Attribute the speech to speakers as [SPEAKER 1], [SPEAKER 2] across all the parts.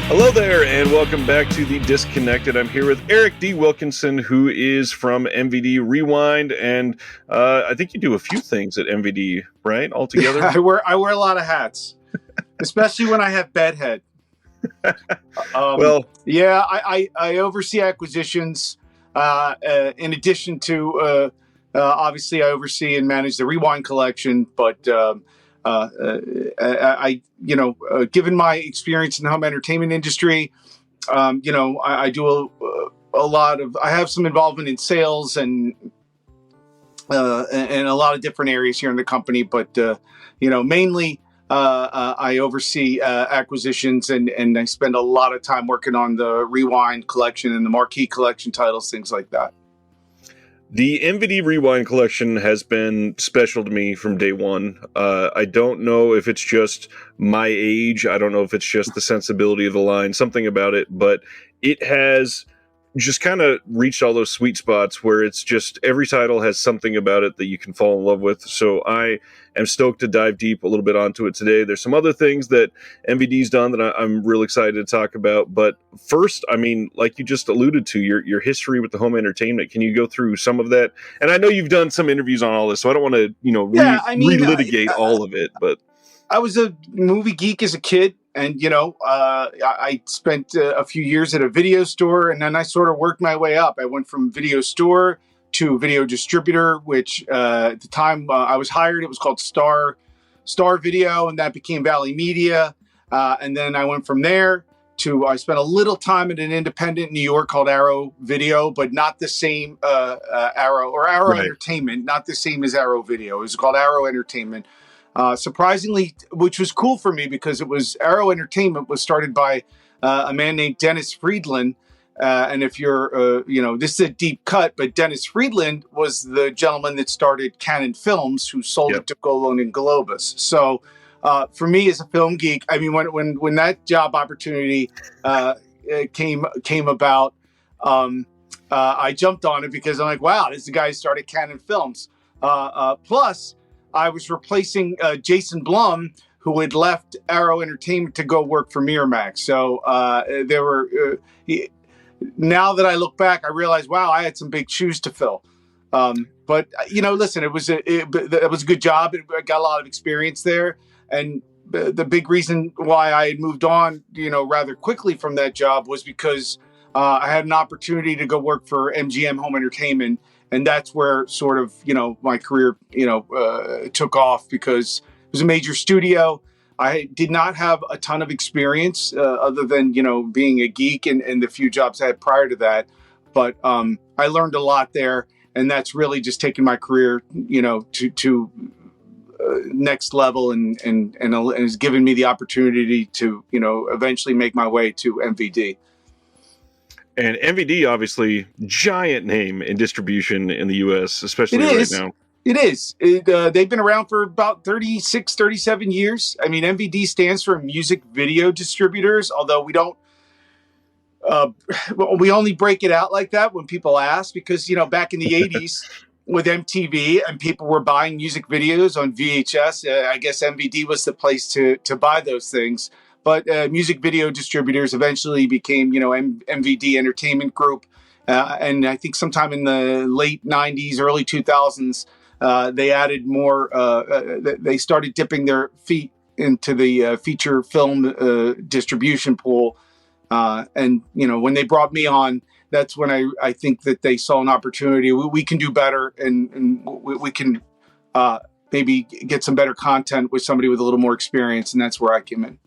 [SPEAKER 1] Hello there, and welcome back to The Disconnected. I'm here with Eric D. Wilkinson, who is from MVD Rewind, and I think you do a few things at MVD, right, altogether?
[SPEAKER 2] I wear a lot of hats, especially when I have bedhead. I oversee acquisitions. In addition to, obviously, I oversee and manage the Rewind collection, but given my experience in the home entertainment industry, I do a lot of. I have some involvement in sales and a lot of different areas here in the company, but mainly I oversee acquisitions and I spend a lot of time working on the Rewind collection and the Marquee collection titles, things like that.
[SPEAKER 1] The MVD Rewind collection has been special to me from day one. I don't know if it's just my age. I don't know if it's just the sensibility of the line, something about it, but it has just kind of reached all those sweet spots where it's just every title has something about it that you can fall in love with. So I am stoked to dive deep a little bit onto it today. There's some other things that MVD's done that I'm real excited to talk about. But first, I mean, like you just alluded to, your history with the home entertainment. Can you go through some of that? And I know you've done some interviews on all this, so I don't want to, relitigate all of it. But
[SPEAKER 2] I was a movie geek as a kid. And, I spent a few years at a video store, and then I sort of worked my way up. I went from video store to video distributor, which at the time I was hired, it was called Star Video, and that became Valley Media. And then I went from there to, I spent a little time at an independent in New York called Arrow Video, but not the same Arrow right. Entertainment, not the same as Arrow Video. It was called Arrow Entertainment. Surprisingly, which was cool for me because it was Arrow Entertainment was started by a man named Dennis Friedland. And if you're, this is a deep cut, but Dennis Friedland was the gentleman that started Canon Films, who sold it to Golan and Globus. So for me as a film geek, I mean, when that job opportunity came about, I jumped on it because I'm like, wow, this is the guy who started Canon Films. Plus, I was replacing Jason Blum, who had left Arrow Entertainment to go work for Miramax. So now that I look back, I realize, wow, I had some big shoes to fill. But listen, it was a good job. I got a lot of experience there, and the big reason why I had moved on, rather quickly from that job was because I had an opportunity to go work for MGM Home Entertainment. And that's where sort of, my career, took off because it was a major studio. I did not have a ton of experience other than, being a geek and the few jobs I had prior to that. But I learned a lot there. And that's really just taken my career, to next level and has given me the opportunity to, eventually make my way to MVD.
[SPEAKER 1] And MVD, obviously, giant name in distribution in the U.S., especially right now.
[SPEAKER 2] It is. They've been around for about 36, 37 years. I mean, MVD stands for Music Video Distributors, although we don't, we only break it out like that when people ask, because, back in the 80s with MTV and people were buying music videos on VHS, I guess MVD was the place to buy those things. But music video distributors eventually became, MVD Entertainment Group. And I think sometime in the late 90s, early 2000s, they added more. They started dipping their feet into the feature film distribution pool. And, when they brought me on, that's when I think that they saw an opportunity. We can do better and we can maybe get some better content with somebody with a little more experience. And that's where I came in.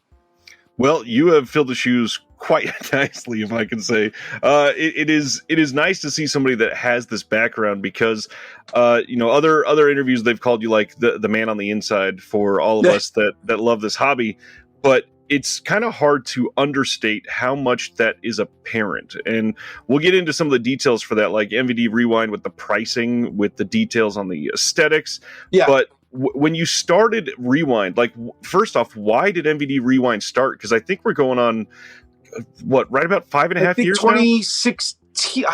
[SPEAKER 1] Well, you have filled the shoes quite nicely, if I can say. It is nice to see somebody that has this background because, other interviews they've called you like the man on the inside for all of us that love this hobby, but it's kind of hard to understate how much that is apparent. And we'll get into some of the details for that, like MVD Rewind with the pricing, with the details on the aesthetics. Yeah. But when you started Rewind, like, first off, why did MVD Rewind start? Because I think we're going on, right about 5.5 years
[SPEAKER 2] 2016, now?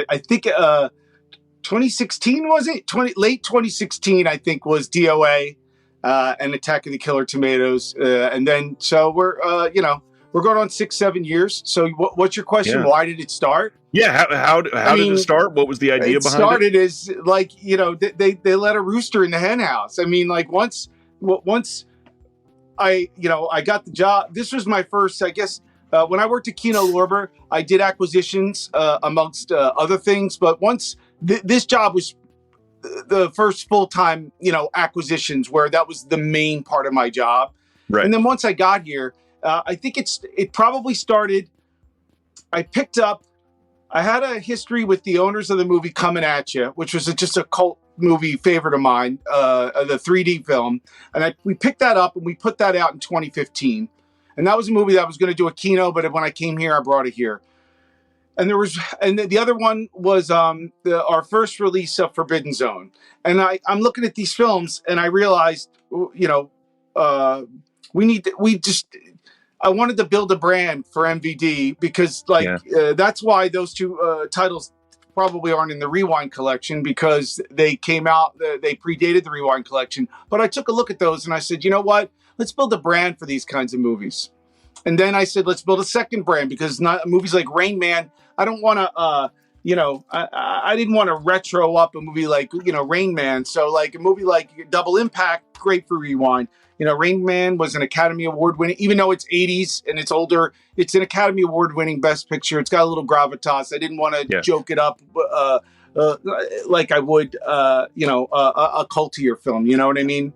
[SPEAKER 2] I think 2016, was it? Late 2016, I think, was DOA and Attack of the Killer Tomatoes. And then, so we're we're going on 6-7 years. So what's your question?
[SPEAKER 1] Yeah.
[SPEAKER 2] Why did it start?
[SPEAKER 1] Yeah, how did it start? What was the idea behind it? It
[SPEAKER 2] started as like, they let a rooster in the hen house. I mean, like once I got the job. This was my first, I guess, when I worked at Kino Lorber, I did acquisitions amongst other things. But once this job was the first full-time, acquisitions where that was the main part of my job.
[SPEAKER 1] Right.
[SPEAKER 2] And then once I got here, I think it probably started, I had a history with the owners of the movie Coming At You, which was just a cult movie favorite of mine, the 3D film. And we picked that up and we put that out in 2015. And that was a movie that I was going to do a Kino, but when I came here, I brought it here. And the other one was our first release of Forbidden Zone. And I'm looking at these films and I realized, I wanted to build a brand for MVD because that's why those two titles probably aren't in the Rewind collection, because they came out, they predated the Rewind collection. But I took a look at those and I said, you know what? Let's build a brand for these kinds of movies. And then I said, let's build a second brand, because not movies like Rain Man, I don't want to, I didn't want to retro up a movie like, Rain Man. So like a movie like Double Impact, great for Rewind. Rain Man was an Academy Award winning, even though it's 80s and it's older, it's an Academy Award winning Best Picture. It's got a little gravitas. I didn't want to joke it up like I would, a cultier film. You know what I mean?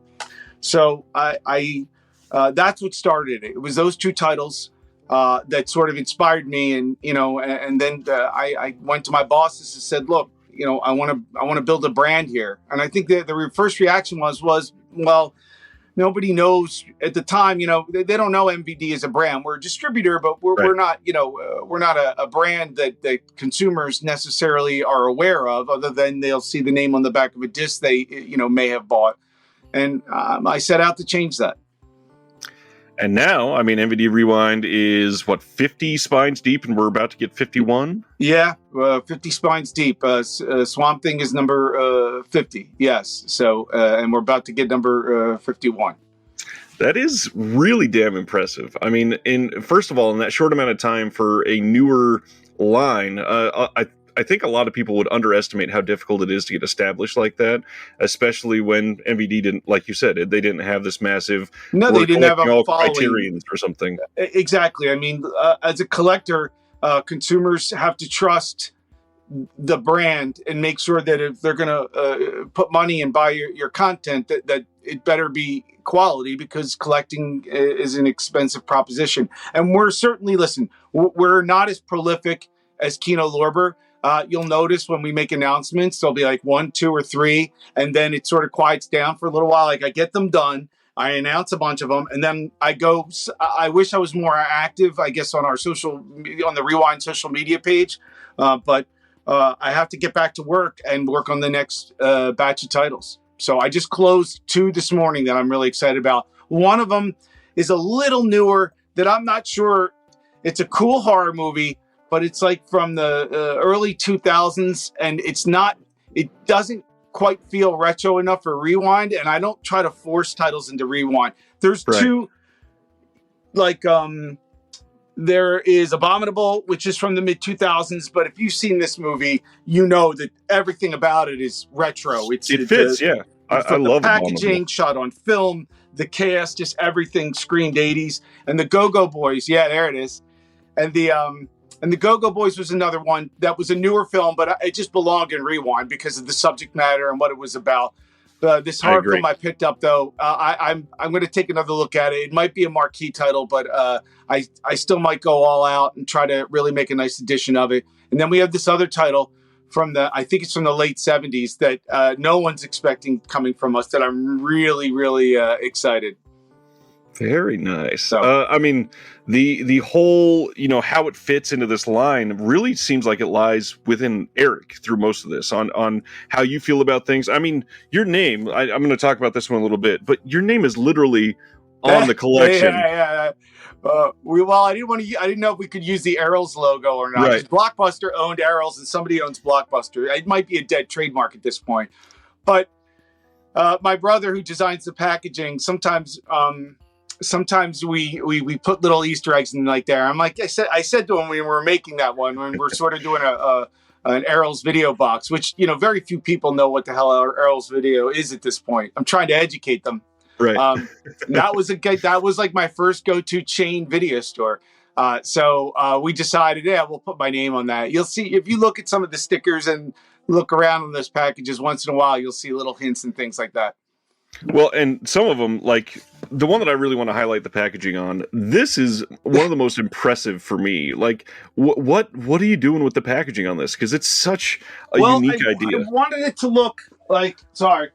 [SPEAKER 2] So I that's what started it. It was those two titles that sort of inspired me, and then I went to my bosses and said, "Look, I want to build a brand here." And I think that the first reaction was, well, nobody knows at the time. They don't know MVD as a brand. We're a distributor, but we're not. We're not a brand that consumers necessarily are aware of, other than they'll see the name on the back of a disc they may have bought. And I set out to change that.
[SPEAKER 1] And now, I mean, MVD Rewind is 50 spines deep, and we're about to get 51.
[SPEAKER 2] Yeah, 50 spines deep. Swamp Thing is number 50. Yes. So, and we're about to get number 51.
[SPEAKER 1] That is really damn impressive. I mean, first of all, in that short amount of time for a newer line, I think a lot of people would underestimate how difficult it is to get established like that, especially when MVD didn't, like you said, they didn't have this massive.
[SPEAKER 2] No, they didn't have a following.
[SPEAKER 1] Criterions or something.
[SPEAKER 2] Exactly. I mean, as a collector, consumers have to trust the brand and make sure that if they're going to put money and buy your content, that it better be quality, because collecting is an expensive proposition. And we're certainly, we're not as prolific as Kino Lorber. You'll notice when we make announcements, there'll be like 1, 2, or 3, and then it sort of quiets down for a little while. Like I get them done, I announce a bunch of them, and then I go. I wish I was more active, I guess, on the Rewind social media page, but I have to get back to work and work on the next batch of titles. So I just closed 2 this morning that I'm really excited about. One of them is a little newer that I'm not sure. It's a cool horror movie, but it's like from the early 2000s, and it doesn't quite feel retro enough for Rewind, and I don't try to force titles into Rewind. There's two, there is Abominable, which is from the mid 2000s, but if you've seen this movie, you know that everything about it is retro. It fits,
[SPEAKER 1] yeah. I love
[SPEAKER 2] the packaging, shot on film, the cast, just everything screamed 80s. And the Go-Go Boys, yeah, there it is. And the Go-Go Boys was another one that was a newer film, but it just belonged in Rewind because of the subject matter and what it was about. This horror film I picked up, though, I'm going to take another look at it. It might be a marquee title, but I still might go all out and try to really make a nice edition of it. And then we have this other title I think it's from the late 70s that no one's expecting coming from us, that I'm really, really excited.
[SPEAKER 1] Very nice. So, I mean, the whole, how it fits into this line really seems like it lies within Eric through most of this on how you feel about things. I mean, your name, I'm going to talk about this one a little bit, but your name is literally on the collection.
[SPEAKER 2] Yeah. I didn't know if we could use the Errol's logo or not. Right. Blockbuster owned Errol's, and somebody owns Blockbuster. It might be a dead trademark at this point, but my brother, who designs the packaging, sometimes sometimes we put little Easter eggs in like there. I'm like I said to him when we were making that one, when we're sort of doing an Errol's video box, which very few people know what the hell Errol's video is at this point. I'm trying to educate them.
[SPEAKER 1] Right.
[SPEAKER 2] That was like my first go-to chain video store. So we decided, we'll put my name on that. You'll see if you look at some of the stickers and look around on those packages once in a while, you'll see little hints and things like that.
[SPEAKER 1] Well, and some of them, like the one that I really want to highlight the packaging on, this is one of the most impressive for me. Like, what are you doing with the packaging on this? Because it's such a unique idea.
[SPEAKER 2] I wanted it to look like. Sorry.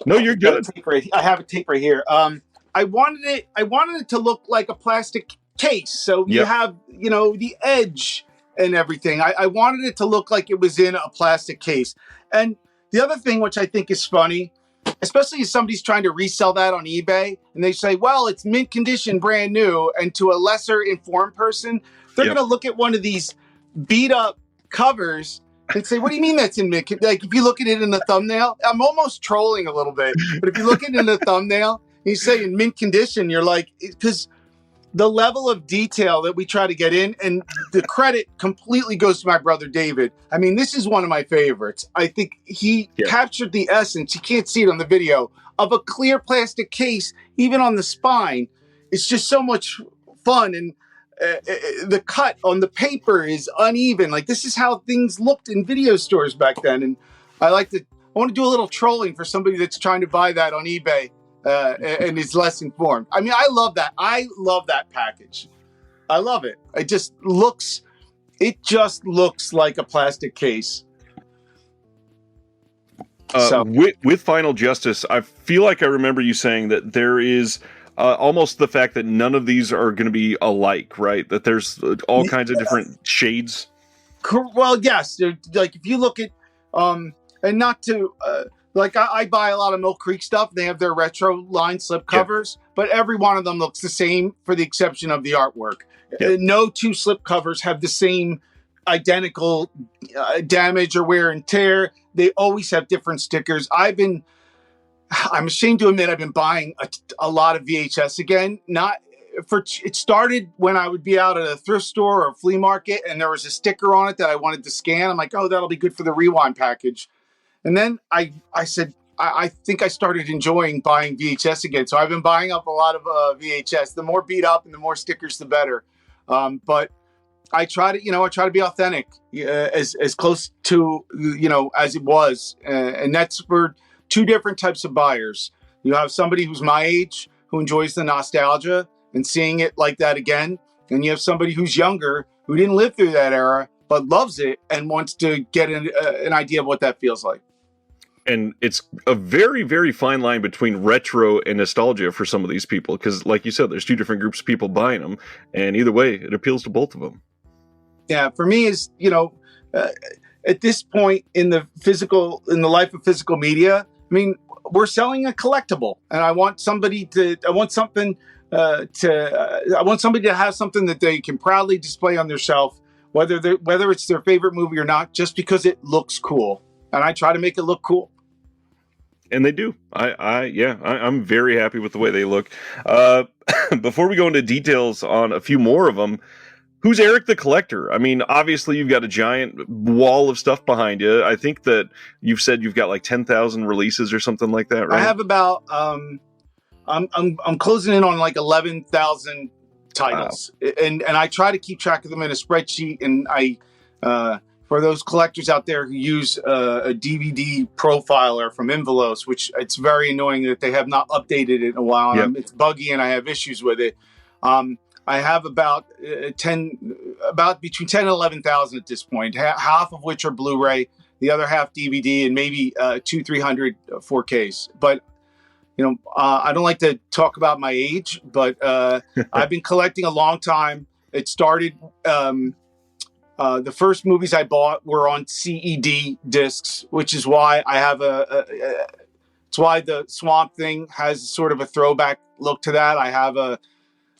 [SPEAKER 1] No, you're good.
[SPEAKER 2] I have a tape right here. I wanted it to look like a plastic case. So you have, the edge and everything. I wanted it to look like it was in a plastic case. And the other thing, which I think is funny, especially if somebody's trying to resell that on eBay and they say, well, it's mint condition, brand new. And to a lesser informed person, they're going to look at one of these beat up covers and say, what do you mean that's in mint? Like, if you look at it in the thumbnail, I'm almost trolling a little bit, but if you look at it in the thumbnail, you say in mint condition, you're like, because the level of detail that we try to get in, and the credit completely goes to my brother David. I mean, this is one of my favorites. I think he captured the essence. You can't see it on the video of a clear plastic case, even on the spine. It's just so much fun, and the cut on the paper is uneven. Like, this is how things looked in video stores back then. And I want to do a little trolling for somebody that's trying to buy that on eBay. And is less informed. I mean, I love that. I love that package. I love it. It just looks like a plastic case.
[SPEAKER 1] With Final Justice, I feel like I remember you saying that there is almost the fact that none of these are going to be alike, right? That there's all kinds of different shades.
[SPEAKER 2] Well, yes. Like, if you look at, and not to, like, I buy a lot of Mill Creek stuff. They have their retro line slip covers, but every one of them looks the same for the exception of the artwork. No two slip covers have the same identical damage or wear and tear. They always have different stickers. I'm ashamed to admit I've been buying a lot of VHS again. It started when I would be out at a thrift store or a flea market and there was a sticker on it that I wanted to scan. I'm like, oh, that'll be good for the rewind package. And then I said, I think I started enjoying buying VHS again. So I've been buying up a lot of VHS. The more beat up and the more stickers, the better. But I try to be authentic, as close to, as it was. And that's for two different types of buyers. You have somebody who's my age, who enjoys the nostalgia and seeing it like that again. And you have somebody who's younger, who didn't live through that era, but loves it and wants to get an idea of what that feels like.
[SPEAKER 1] And it's a very, very fine line between retro and nostalgia for some of these people. Because like you said, there's two different groups of people buying them. And either way, it appeals to both of them. Yeah,
[SPEAKER 2] for me is, at this point in the life of physical media, I mean, we're selling a collectible. And I want somebody to have something that they can proudly display on their shelf, whether it's their favorite movie or not, just because it looks cool. And I try to make it look cool.
[SPEAKER 1] And they do. I'm very happy with the way they look. Before we go into details on a few more of them, who's Eric the Collector? I mean, obviously you've got a giant wall of stuff behind you. I think that you've said you've got like 10,000 releases or something like that, right?
[SPEAKER 2] I have about I'm closing in on like 11,000 titles. Wow. And I try to keep track of them in a spreadsheet, and for those collectors out there who use a DVD profiler from Invelos, which it's very annoying that they have not updated it in a while. Yep. It's buggy and I have issues with it. I have about between 10 and 11,000 at this point, half of which are Blu-ray, the other half DVD, and maybe 300 4Ks. But I don't like to talk about my age, but I've been collecting a long time. It started. The first movies I bought were on CED discs, which is why I have it's why the Swamp Thing has sort of a throwback look to that. I have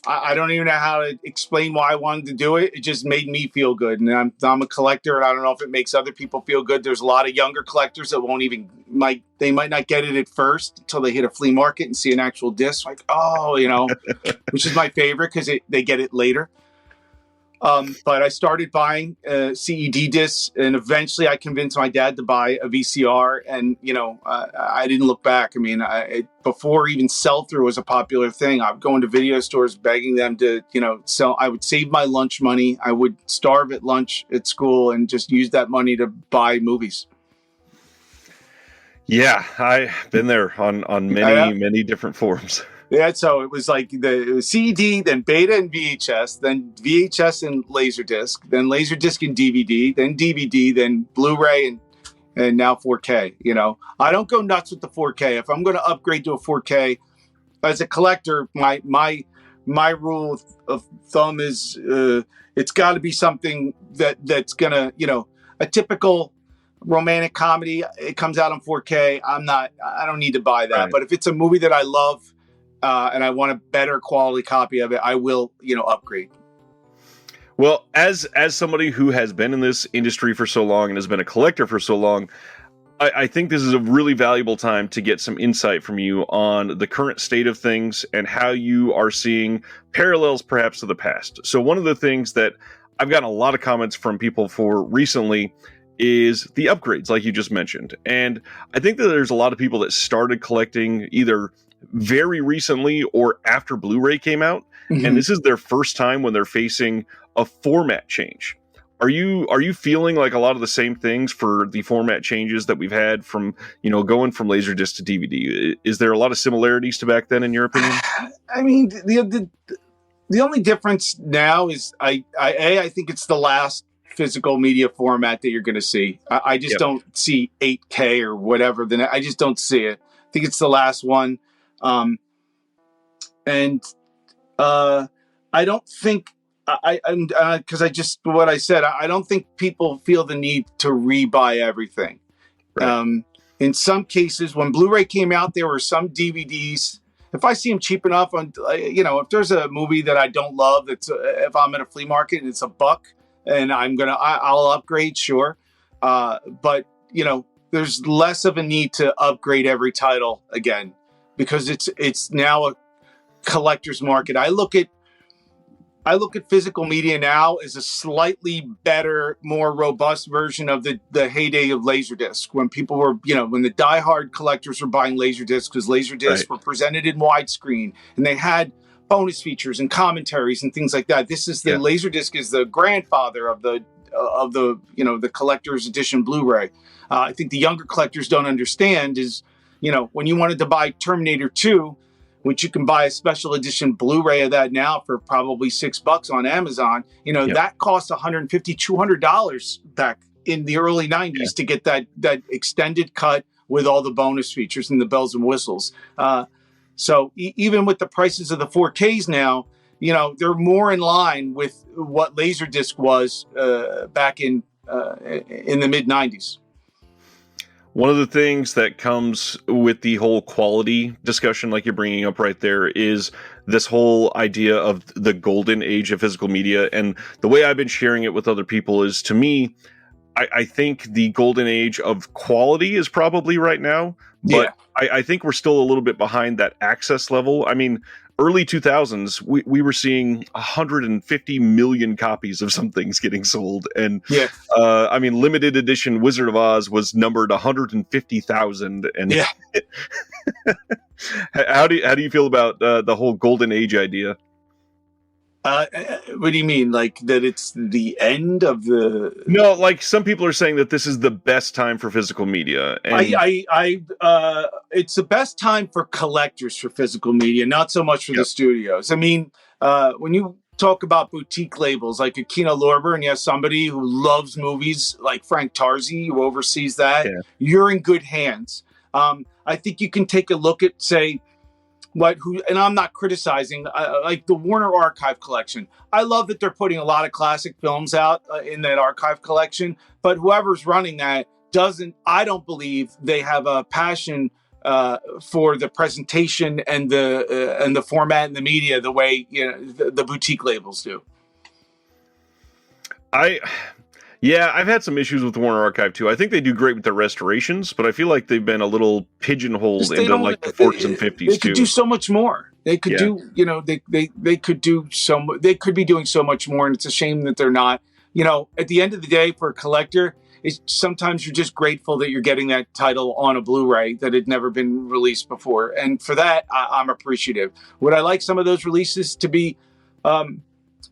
[SPEAKER 2] I don't even know how to explain why I wanted to do it. It just made me feel good. And I'm a collector, and I don't know if it makes other people feel good. There's a lot of younger collectors that they might not get it at first until they hit a flea market and see an actual disc. Like, oh, which is my favorite because they get it later. But I started buying CED discs, and eventually I convinced my dad to buy a VCR. And I didn't look back. I mean, before even sell-through was a popular thing, I would go into video stores begging them to, sell. I would save my lunch money. I would starve at lunch at school and just use that money to buy movies.
[SPEAKER 1] Yeah, I've been there on many different forms.
[SPEAKER 2] Yeah, so it was like it was CD, then Beta and VHS, then VHS and Laserdisc, then Laserdisc and DVD, then DVD, then Blu-ray, and now 4K. I don't go nuts with the 4K. If I'm going to upgrade to a 4K, as a collector, my rule of thumb is it's got to be something that's going to, a typical romantic comedy. It comes out on 4K. I don't need to buy that. Right. But if it's a movie that I love, and I want a better quality copy of it, I will, upgrade.
[SPEAKER 1] Well, as somebody who has been in this industry for so long and has been a collector for so long, I think this is a really valuable time to get some insight from you on the current state of things and how you are seeing parallels perhaps to the past. So one of the things that I've gotten a lot of comments from people for recently is the upgrades, like you just mentioned. And I think that there's a lot of people that started collecting either very recently or after Blu-ray came out, and this is their first time when they're facing a format change. Are you feeling like a lot of the same things for the format changes that we've had from going from Laserdisc to DVD? Is there a lot of similarities to back then, in your opinion?
[SPEAKER 2] I mean, the only difference now is I think it's the last physical media format that you're going to see. I just don't see 8K or whatever. Then I just don't see it. I think it's the last one. I don't think because what I said, I don't think people feel the need to rebuy everything. Right. In some cases, when Blu-ray came out, there were some DVDs. If I see them cheap enough on, if there's a movie that I don't love, if I'm at a flea market and it's $1 and I'll upgrade, sure. But there's less of a need to upgrade every title again, because it's now a collector's market. I look at physical media now as a slightly better, more robust version of the heyday of Laserdisc, when people were, when the diehard collectors were buying Laserdisc, because Laserdisc were presented in widescreen and they had bonus features and commentaries and things like that. This is the Laserdisc is the grandfather of the collector's edition Blu-ray. I think the younger collectors don't understand is, when you wanted to buy Terminator 2, which you can buy a special edition Blu-ray of that now for probably $6 on Amazon, that cost $150, $200 back in the early 90s to get that extended cut with all the bonus features and the bells and whistles. So even with the prices of the 4Ks now, they're more in line with what Laserdisc was back in the mid 90s.
[SPEAKER 1] One of the things that comes with the whole quality discussion, like you're bringing up right there, is this whole idea of the golden age of physical media. And the way I've been sharing it with other people is, to me, I think the golden age of quality is probably right now. But I think we're still a little bit behind that access level. I mean, early 2000s, we were seeing 150 million copies of some things getting sold. And limited edition Wizard of Oz was numbered 150,000. And how do you feel about the whole golden age idea?
[SPEAKER 2] What do you mean? Like that it's the end of the...
[SPEAKER 1] No, like some people are saying that this is the best time for physical media. And
[SPEAKER 2] it's the best time for collectors for physical media, not so much for the studios. I mean, when you talk about boutique labels like a Kino Lorber, and you have somebody who loves movies like Frank Tarzi, who oversees that, you're in good hands. I think you can take a look at, say, and I'm not criticizing, like the Warner Archive collection. I love that they're putting a lot of classic films out in that archive collection, but whoever's running that I don't believe they have a passion for the presentation and the format and the media the way the boutique labels do.
[SPEAKER 1] I've had some issues with Warner Archive too. I think they do great with their restorations, but I feel like they've been a little pigeonholed into like the 40s and 50s too.
[SPEAKER 2] They could do so much more. They could do, they could do they could be doing so much more, and it's a shame that they're not. At the end of the day, for a collector, sometimes you're just grateful that you're getting that title on a Blu-ray that had never been released before, and for that, I'm appreciative. Would I like some of those releases to be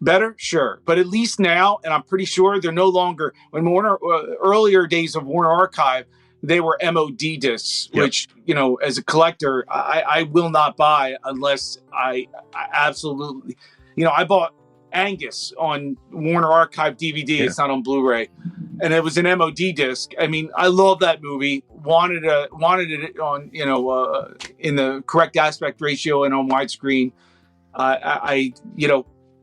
[SPEAKER 2] better? Sure. But at least now, and I'm pretty sure they're no longer, when earlier days of Warner Archive, they were MOD discs, which, as a collector, I will not buy unless I absolutely, I bought Angus on Warner Archive DVD. It's not on Blu-ray. And it was an MOD disc. I mean, I love that movie. Wanted it on, in the correct aspect ratio and on widescreen.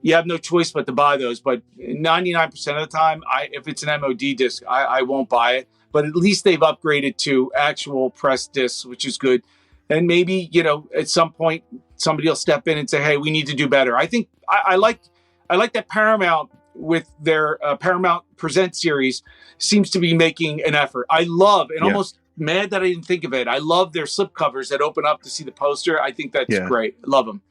[SPEAKER 2] You have no choice but to buy those. But 99% of the time, if it's an MOD disc, I won't buy it. But at least they've upgraded to actual press discs, which is good. And maybe, at some point, somebody will step in and say, hey, we need to do better. I think I like that Paramount with their Paramount Present series seems to be making an effort. I love, and almost mad that I didn't think of it, I love their slipcovers that open up to see the poster. I think that's great. Love them.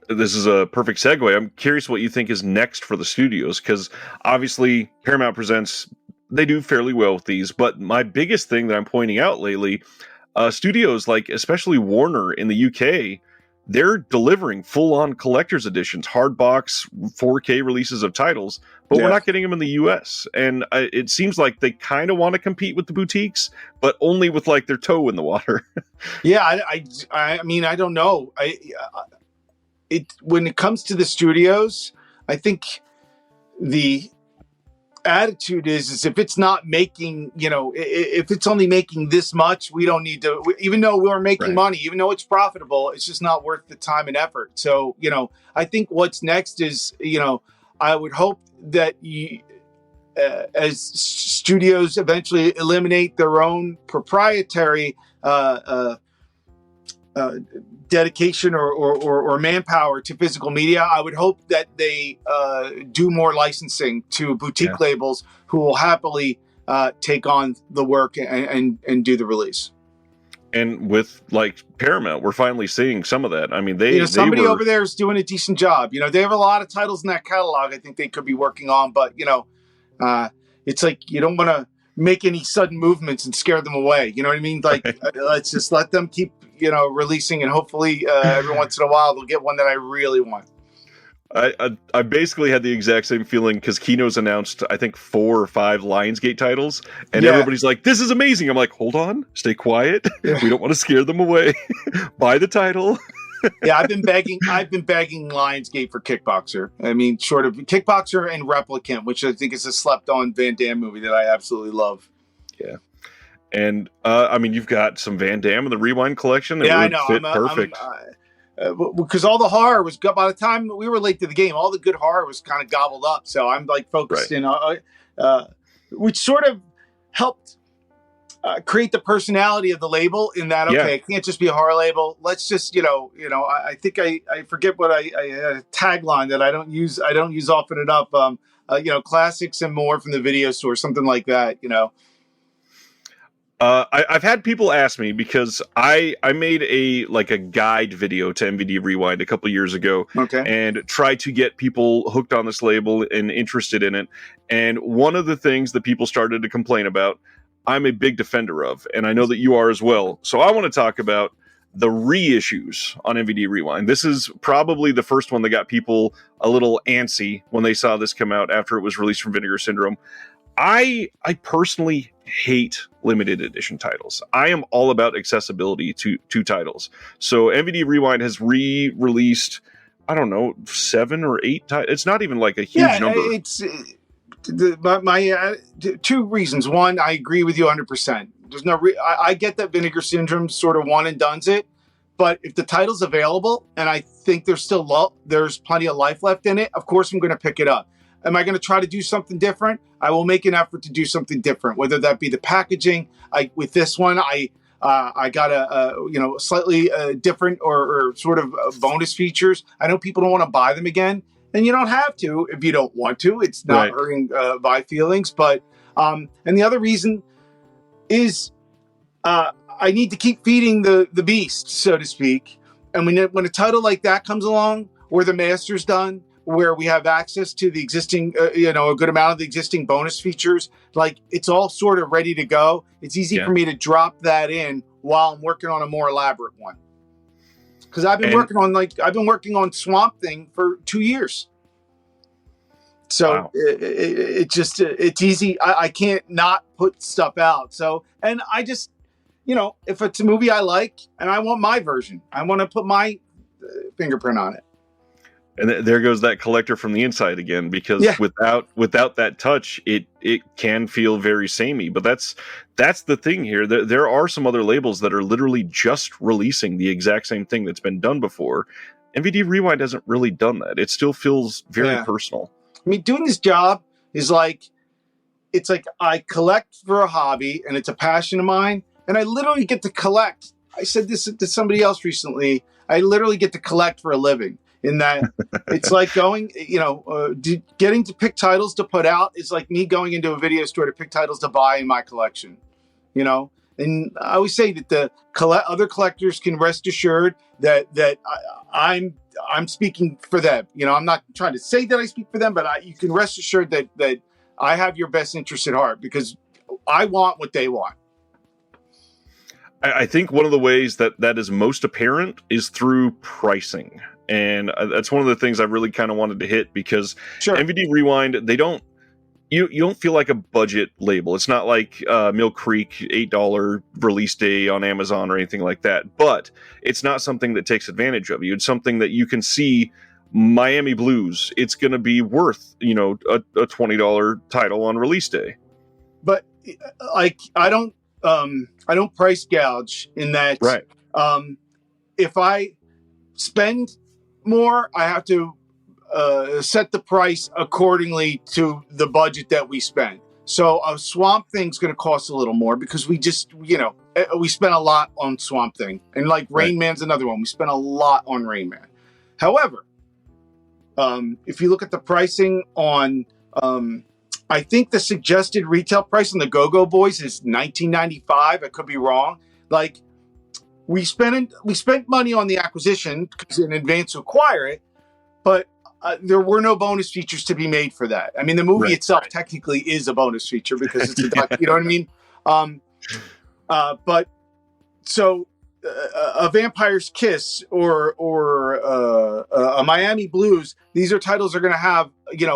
[SPEAKER 2] This is a perfect segue. I'm curious what you think is next for the studios, because obviously Paramount Presents, they do fairly well with these, but my biggest thing that I'm pointing out lately, studios like especially Warner in the UK, they're delivering full-on collector's editions, hardbox, 4K releases of titles, but we're not getting them in the US. And it seems like they kind of want to compete with the boutiques, but only with like their toe in the water. I mean, I don't know. When it comes to the studios, I think the attitude is if it's not making, if it's only making this much, we don't need to, even though we're making money, even though it's profitable, it's just not worth the time and effort. So, I think what's next is, I would hope that as studios eventually eliminate their own proprietary dedication or manpower to physical media, I would hope that they do more licensing to boutique labels who will happily take on the work and do the release.
[SPEAKER 1] And with like Paramount, we're finally seeing some of that. I mean,
[SPEAKER 2] somebody over there is doing a decent job. They have a lot of titles in that catalog I think they could be working on, but it's like you don't want to make any sudden movements and scare them away. You know what I mean? Like, let's just let them keep, releasing, and hopefully every once in a while they'll get one that I really want.
[SPEAKER 1] I basically had the exact same feeling because Kino's announced, I think, 4 or 5 Lionsgate titles, and everybody's like, this is amazing. I'm like, hold on, stay quiet. We don't want to scare them away. Buy the title.
[SPEAKER 2] I've been begging Lionsgate for Kickboxer. I mean, short of Kickboxer and Replicant, which I think is a slept-on Van Damme movie that I absolutely love. Yeah.
[SPEAKER 1] And, I mean, you've got some Van Damme in the Rewind collection.
[SPEAKER 2] I know. Fit perfect. Because all the horror was, by the time we were late to the game, all the good horror was kind of gobbled up. So I'm like focused in, which sort of helped create the personality of the label in that, it can't just be a horror label. Let's just, I think I forget what I tagline that I don't use often enough. Classics and more from the video store, something like that,
[SPEAKER 1] I've had people ask me because I made a guide video to MVD Rewind a couple years ago, and tried to get people hooked on this label and interested in it. And one of the things that people started to complain about, I'm a big defender of, and I know that you are as well. So I want to talk about the reissues on MVD Rewind. This is probably the first one that got people a little antsy when they saw this come out after it was released from Vinegar Syndrome. I personally hate limited edition titles. I am all about accessibility to titles. So MVD Rewind has re-released, I don't know, 7 or 8 titles. It's not even like a huge number.
[SPEAKER 2] It's my 2 reasons. One, I agree with you 100%. There's no I get that Vinegar Syndrome sort of one and done's it, but if the title's available and I think there's plenty of life left in it, of course I'm going to pick it up. Am I going to try to do something different? I will make an effort to do something different, whether that be the packaging. With this one, I got a slightly different or sort of bonus features. I know people don't want to buy them again, and you don't have to if you don't want to. It's not hurting my feelings. But and the other reason is I need to keep feeding the beast, so to speak. And when a title like that comes along, where the master's done, where we have access to the existing, a good amount of the existing bonus features, like it's all sort of ready to go. It's easy for me to drop that in while I'm working on a more elaborate one. Because I've been working on Swamp Thing for 2 years. So it's easy. I can't not put stuff out. So, and I just, if it's a movie I like and I want my version, I want to put my fingerprint on it.
[SPEAKER 1] And there goes that collector from the inside again, because without that touch, it can feel very samey. But that's the thing here. There are some other labels that are literally just releasing the exact same thing that's been done before. MVD Rewind hasn't really done that. It still feels very personal.
[SPEAKER 2] I mean, doing this job is it's like I collect for a hobby and it's a passion of mine, and I literally get to collect. I said this to somebody else recently. I literally get to collect for a living. In that it's like going, getting to pick titles to put out is like me going into a video store to pick titles to buy in my collection, And I always say that the other collectors can rest assured that I'm speaking for them. I'm not trying to say that I speak for them, but you can rest assured that I have your best interest at heart, because I want what they want.
[SPEAKER 1] I think one of the ways that is most apparent is through pricing. And that's one of the things I really kind of wanted to hit, because MVD Rewind, you don't feel like a budget label. It's not like Mill Creek $8 release day on Amazon or anything like that. But it's not something that takes advantage of you. It's something that you can see. Miami Blues, it's going to be worth a $20 title on release day. But
[SPEAKER 2] I don't price gouge in that.
[SPEAKER 1] Right.
[SPEAKER 2] If I spend more, I have to set the price accordingly to the budget that we spend. So a Swamp Thing's going to cost a little more, because we just, we spent a lot on Swamp Thing. And Rain Man's another one. We spent a lot on Rain Man. However, if you look at the pricing on, I think the suggested retail price on the Go-Go Boys is $19.95. I could be wrong. We spent money on the acquisition in advance to acquire it, but there were no bonus features to be made for that. I mean, the movie itself technically is a bonus feature, because it's you know what I mean? But so a Vampire's Kiss or a Miami Blues, these are titles are going to have,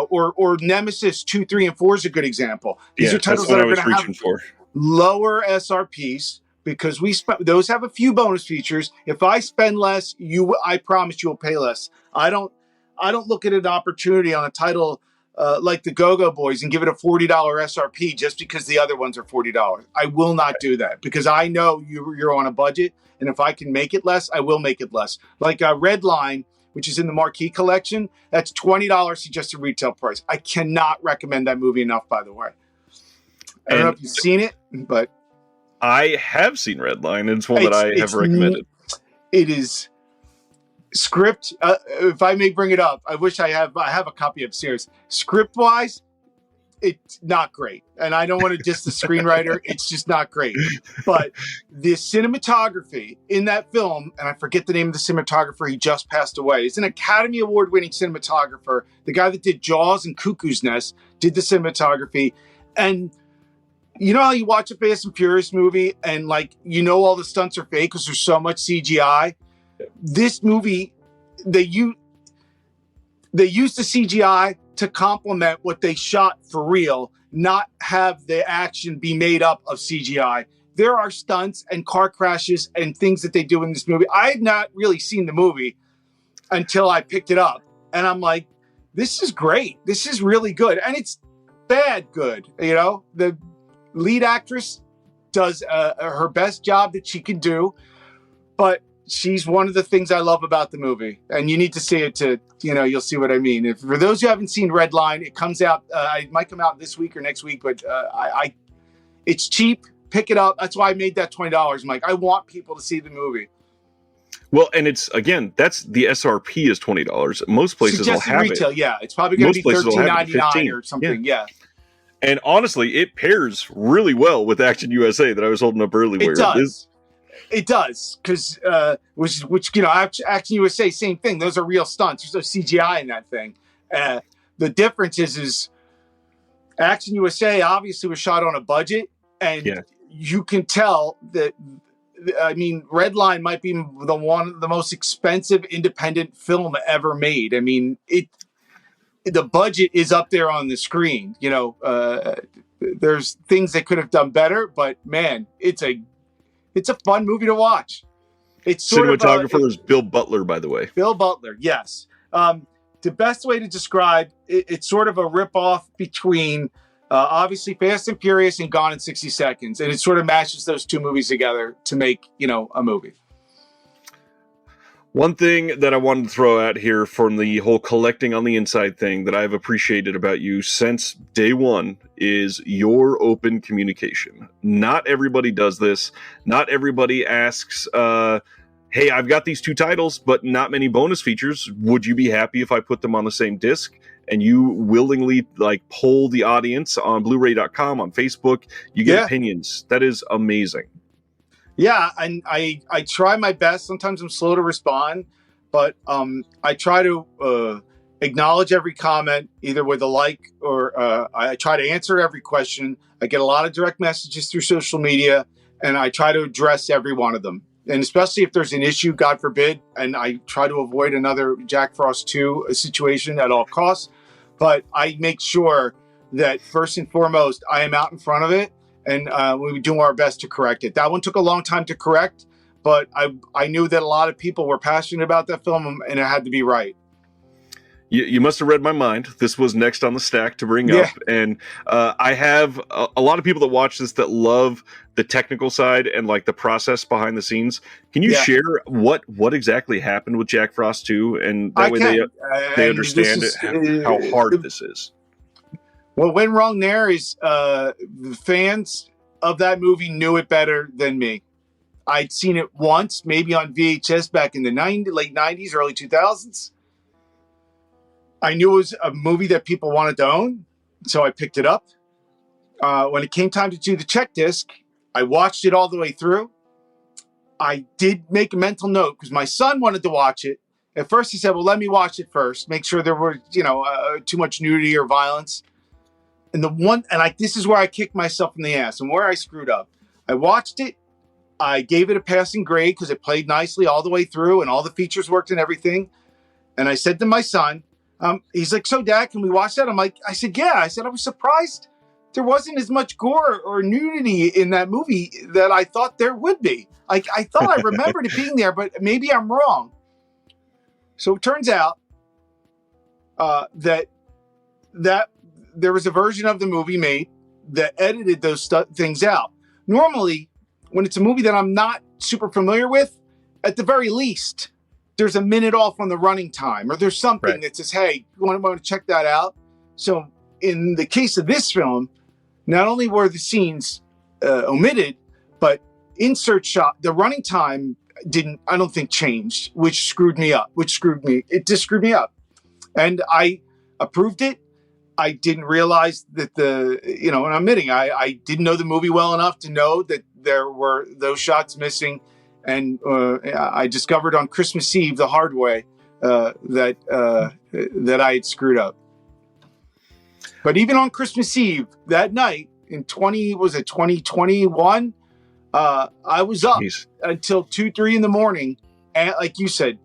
[SPEAKER 2] or Nemesis 2, 3, and 4 is a good example. These are titles that are going to have lower SRPs, because those have a few bonus features. If I spend less, I promise you will pay less. I don't look at an opportunity on a title like the Go-Go Boys and give it a $40 SRP just because the other ones are $40. I will not do that, because I know you're on a budget, and if I can make it less, I will make it less. Like Red Line, which is in the Marquee collection, that's $20 suggested retail price. I cannot recommend that movie enough, by the way. I don't know if you've seen it, but
[SPEAKER 1] I have seen Red Line, and it's one that I have recommended.
[SPEAKER 2] It is script. If I may bring it up, I wish I have a copy upstairs. Script wise, it's not great, and I don't want to diss the screenwriter. It's just not great. But the cinematography in that film, and I forget the name of the cinematographer. He just passed away. He's an Academy Award-winning cinematographer. The guy that did Jaws and Cuckoo's Nest did the cinematography, and you know how you watch a Fast and Furious movie and all the stunts are fake because there's so much CGI? This movie, they used the CGI to complement what they shot for real, not have the action be made up of CGI. There are stunts and car crashes and things that they do in this movie. I had not really seen the movie until I picked it up, and I'm like, this is great. This is really good. And it's bad good. The lead actress does her best job that she can do, but she's one of the things I love about the movie, and you need to see it to, you'll see what I mean. If for those who haven't seen Red Line, it comes out. It might come out this week or next week, but it's cheap. Pick it up. That's why I made that $20. I'm like, I want people to see the movie.
[SPEAKER 1] Well, and it's, again, that's the SRP is $20. Most places will have
[SPEAKER 2] retail,
[SPEAKER 1] it.
[SPEAKER 2] Yeah, it's probably going to be $13.99 or something. Yeah.
[SPEAKER 1] And honestly, it pairs really well with Action USA that I was holding up earlier.
[SPEAKER 2] It does. It does, because Action USA, same thing. Those are real stunts. There's no CGI in that thing. The difference is Action USA obviously was shot on a budget, and you can tell that. I mean, Red Line might be the most expensive independent film ever made. I mean, the budget is up there on the screen. There's things they could have done better, but man, it's a fun movie to watch. It's
[SPEAKER 1] cinematographer is Bill Butler, by the way.
[SPEAKER 2] Bill Butler, yes. The best way to describe it's sort of a ripoff between obviously Fast and Furious and Gone in 60 Seconds, and it sort of mashes those two movies together to make a movie.
[SPEAKER 1] One thing that I wanted to throw out here from the whole collecting on the inside thing that I've appreciated about you since day one is your open communication. Not everybody does this. Not everybody asks, hey, I've got these two titles, but not many bonus features. Would you be happy if I put them on the same disc? And you willingly poll the audience on Blu-ray.com, on Facebook. You get opinions. That is amazing.
[SPEAKER 2] Yeah, and I try my best. Sometimes I'm slow to respond, but I try to acknowledge every comment, either with a like or I try to answer every question. I get a lot of direct messages through social media, and I try to address every one of them. And especially if there's an issue, God forbid, and I try to avoid another Jack Frost 2 situation at all costs. But I make sure that first and foremost, I am out in front of it, and we do our best to correct it. That one took a long time to correct, but I knew that a lot of people were passionate about that film, and it had to be right.
[SPEAKER 1] You must have read my mind. This was next on the stack to bring up. And I have a lot of people that watch this that love the technical side and the process behind the scenes. Can you share what exactly happened with Jack Frost 2? And that way they understand how hard this is.
[SPEAKER 2] What went wrong there is the fans of that movie knew it better than me. I'd seen it once, maybe on VHS back in the late 90s, early 2000s. I knew it was a movie that people wanted to own, so I picked it up. When it came time to do the check disc, I watched it all the way through. I did make a mental note because my son wanted to watch it. At first he said, well, let me watch it first, make sure there were, too much nudity or violence. And this is where I kicked myself in the ass and where I screwed up. I watched it. I gave it a passing grade because it played nicely all the way through and all the features worked and everything. And I said to my son, he's like, so Dad, can we watch that? I said, yeah. I said, I was surprised there wasn't as much gore or nudity in that movie that I thought there would be. I thought I remembered it being there, but maybe I'm wrong. So it turns out that there was a version of the movie made that edited those things out. Normally, when it's a movie that I'm not super familiar with, at the very least, there's a minute off on the running time, or there's something that says, hey, you want to check that out? So in the case of this film, not only were the scenes omitted, but insert shot, the running time I don't think changed, which screwed me up, it just screwed me up. And I approved it. I didn't realize that and I'm admitting, I didn't know the movie well enough to know that there were those shots missing. And I discovered on Christmas Eve the hard way that I had screwed up. But even on Christmas Eve that night in 2021, I was up until 2-3 in the morning, and like you said,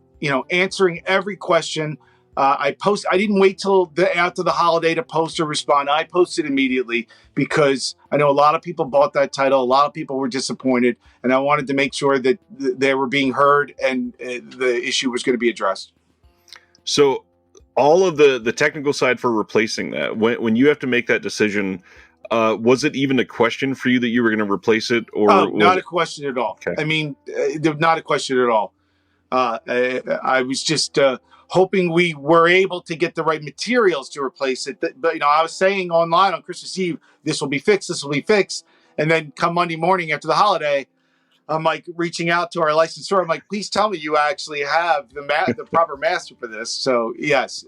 [SPEAKER 2] answering every question. I didn't wait till after the holiday to post or respond. I posted immediately because I know a lot of people bought that title. A lot of people were disappointed, and I wanted to make sure that they were being heard and the issue was going to be addressed. So
[SPEAKER 1] all of the technical side for replacing that, when you have to make that decision, was it even a question for you that you were going to replace it? Or
[SPEAKER 2] not a question at all. Okay. I mean, not a question at all. I was just hoping we were able to get the right materials to replace it. But I was saying online on Christmas Eve, this will be fixed, this will be fixed. And then come Monday morning after the holiday, I'm like reaching out to our licensor. I'm like, please tell me you actually have the proper master for this. So yes,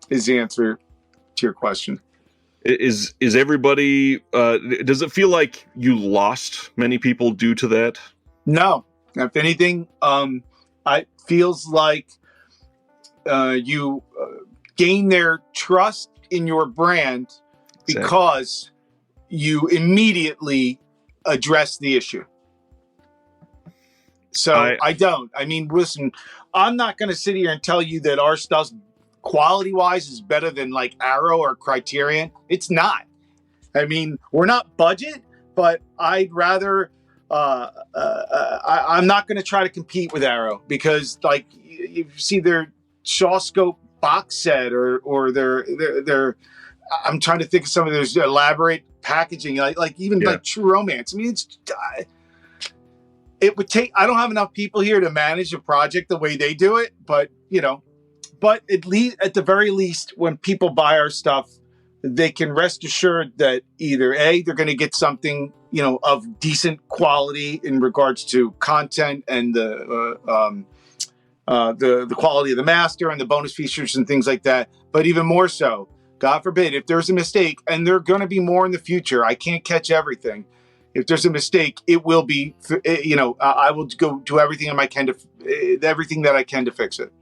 [SPEAKER 2] is the answer to your question.
[SPEAKER 1] Is everybody? Does it feel like you lost many people due to that?
[SPEAKER 2] No, if anything, it feels like you gain their trust in your brand because you immediately address the issue. So I don't. I mean, listen, I'm not going to sit here and tell you that our stuff quality-wise is better than like Arrow or Criterion. It's not. I mean, we're not budget, but I'd rather. I'm not going to try to compete with Arrow because, like, if you see their Shawscope box set or their I'm trying to think of some of those elaborate packaging, like even like True Romance. I mean, it would take. I don't have enough people here to manage a project the way they do it, but at the very least, when people buy our stuff, they can rest assured that either A, they're going to get something, of decent quality in regards to content and the quality of the master and the bonus features and things like that. But even more so, God forbid, if there's a mistake, and there are going to be more in the future, I can't catch everything. If there's a mistake, it will be, I will go do everything everything that I can to fix it.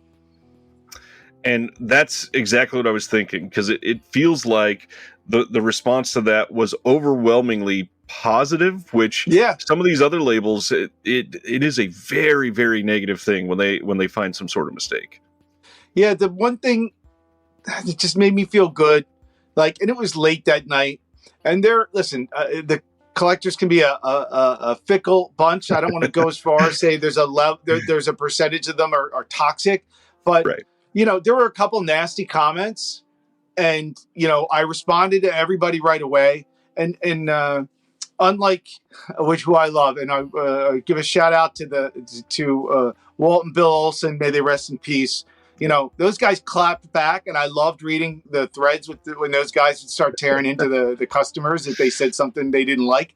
[SPEAKER 1] And that's exactly what I was thinking, because it feels like the response to that was overwhelmingly positive, which some of these other labels, it is a very, very negative thing when they find some sort of mistake.
[SPEAKER 2] Yeah, the one thing that just made me feel good, and it was late that night, and the collectors can be a fickle bunch. I don't want to go as far as say there's a percentage of them are toxic, but
[SPEAKER 1] right.
[SPEAKER 2] There were a couple nasty comments, and I responded to everybody right away. And unlike who I love, and I give a shout out to Walt and Bill Olson, may they rest in peace. Those guys clapped back, and I loved reading the threads when those guys would start tearing into the customers if they said something they didn't like.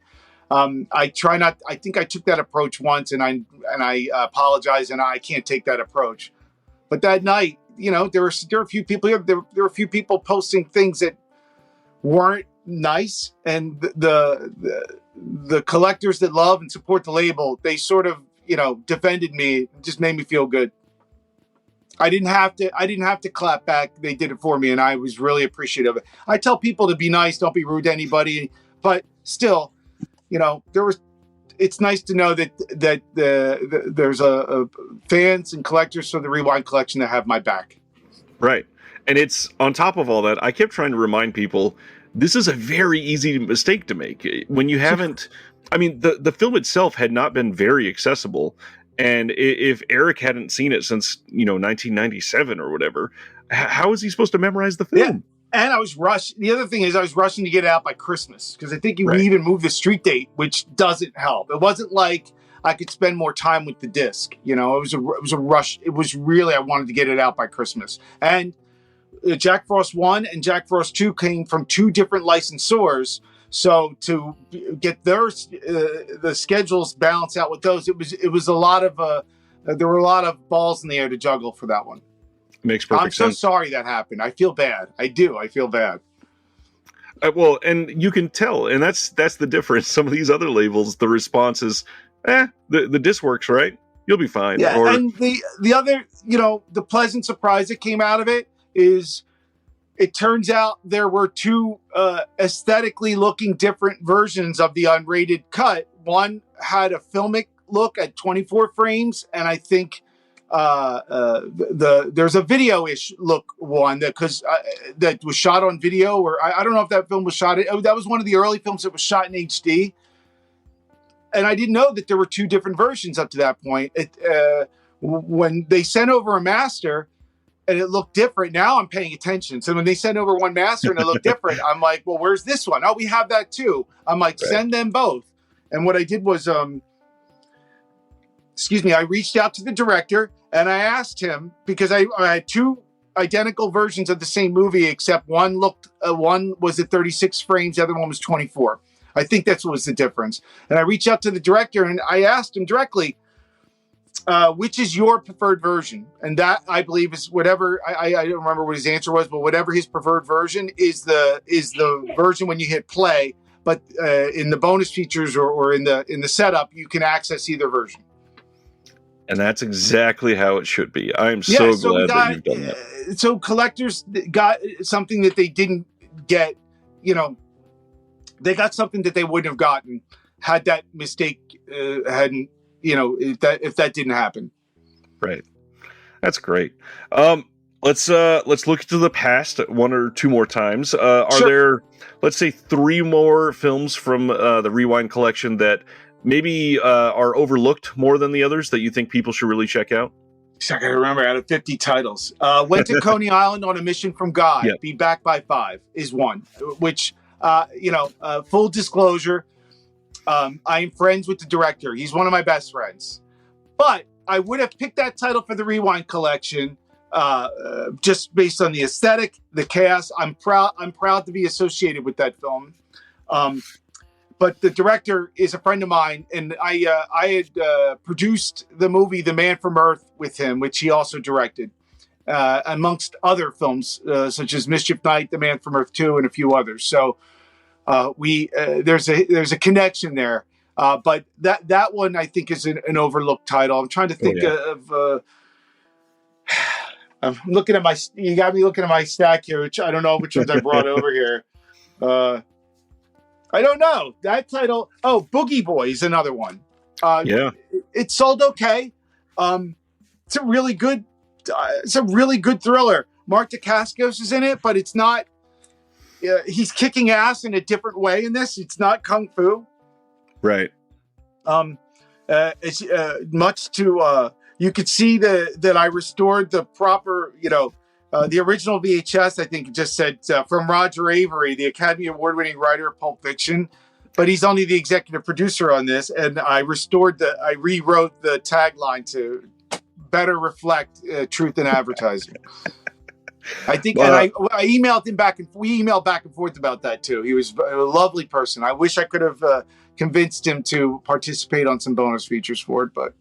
[SPEAKER 2] I try not. I think I took that approach once, and I apologize, and I can't take that approach. But that night, there were a few people here. There were a few people posting things that weren't nice, and the collectors that love and support the label, they sort of defended me. It just made me feel good. I didn't have to clap back. They did it for me, and I was really appreciative of it. I tell people to be nice, don't be rude to anybody, but still, it's nice to know that there's a fans and collectors for the Rewind collection that have my back.
[SPEAKER 1] Right. And it's on top of all that, I kept trying to remind people, this is a very easy mistake to make. When you haven't, I mean, the film itself had not been very accessible. And if Eric hadn't seen it since, 1997 or whatever, how is he supposed to memorize the film?
[SPEAKER 2] Yeah. And I was rushed. The other thing is I was rushing to get it out by Christmas because I think we even moved the street date, which doesn't help. It wasn't like I could spend more time with the disc. It was a rush. It was really, I wanted to get it out by Christmas. And Jack Frost 1 and Jack Frost 2 came from two different licensors. So to get the schedules balanced out with those, it was a lot of there were a lot of balls in the air to juggle for that one.
[SPEAKER 1] Makes perfect sense.
[SPEAKER 2] I'm so sorry that happened. I feel bad. I do. I feel bad.
[SPEAKER 1] Well, and you can tell, and that's the difference. Some of these other labels, the response is, the disc works, right? You'll be fine.
[SPEAKER 2] Yeah, and the other, the pleasant surprise that came out of it is it turns out there were two aesthetically looking different versions of the unrated cut. One had a filmic look at 24 frames, and I think there's a video-ish look one that was shot on video, or I don't know if that film was shot. That was one of the early films that was shot in HD, and I didn't know that there were two different versions up to that point. When they sent over a master and it looked different, now I'm paying attention. So when they sent over one master and it looked different, I'm like, well, where's this one? Oh, we have that too. I'm like, send them both. And what I did was I reached out to the director and I asked him, because I had two identical versions of the same movie, except one was at 36 frames, the other one was 24. I think that's what was the difference. And I reached out to the director and I asked him directly, which is your preferred version? And that, I believe, is whatever, I don't remember what his answer was, but whatever his preferred version is the version when you hit play. But in the bonus features or in the setup, you can access either version.
[SPEAKER 1] And that's exactly how it should be. I am so glad that you've done that.
[SPEAKER 2] So collectors got something that they didn't get, they got something that they wouldn't have gotten had that mistake hadn't, if that didn't happen.
[SPEAKER 1] Right. That's great. Let's look to the past one or two more times. Are there, let's say, three more films from the Rewind collection that maybe are overlooked more than the others that you think people should really check out?
[SPEAKER 2] I gotta remember, out of 50 titles, went to Coney Island on a mission from God. Yep. Be back by 5 is one. Which, full disclosure, I am friends with the director. He's one of my best friends. But I would have picked that title for the Rewind collection just based on the aesthetic, the cast. I'm proud to be associated with that film. But the director is a friend of mine, and I had produced the movie The Man from Earth with him, which he also directed, amongst other films such as Mischief Night, The Man from Earth 2, and a few others. So there's a connection there. But that one I think is an overlooked title. I'm trying to think of. I'm looking at you got me looking at my stack here, which I don't know which ones I brought over here. I don't know that title. Oh, Boogie Boys, another one. It sold okay. It's a really good thriller. Mark Dacascos is in it, but it's not. He's kicking ass in a different way in this. It's not kung fu.
[SPEAKER 1] Right.
[SPEAKER 2] It's much to. You could see that I restored the proper, the original VHS, I think it just said from Roger Avery, the Academy Award-winning writer of Pulp Fiction, but he's only the executive producer on this. And I rewrote the tagline to better reflect truth in advertising. I think, and I emailed him back, and we emailed back and forth about that too. He was a lovely person. I wish I could have convinced him to participate on some bonus features for it, but.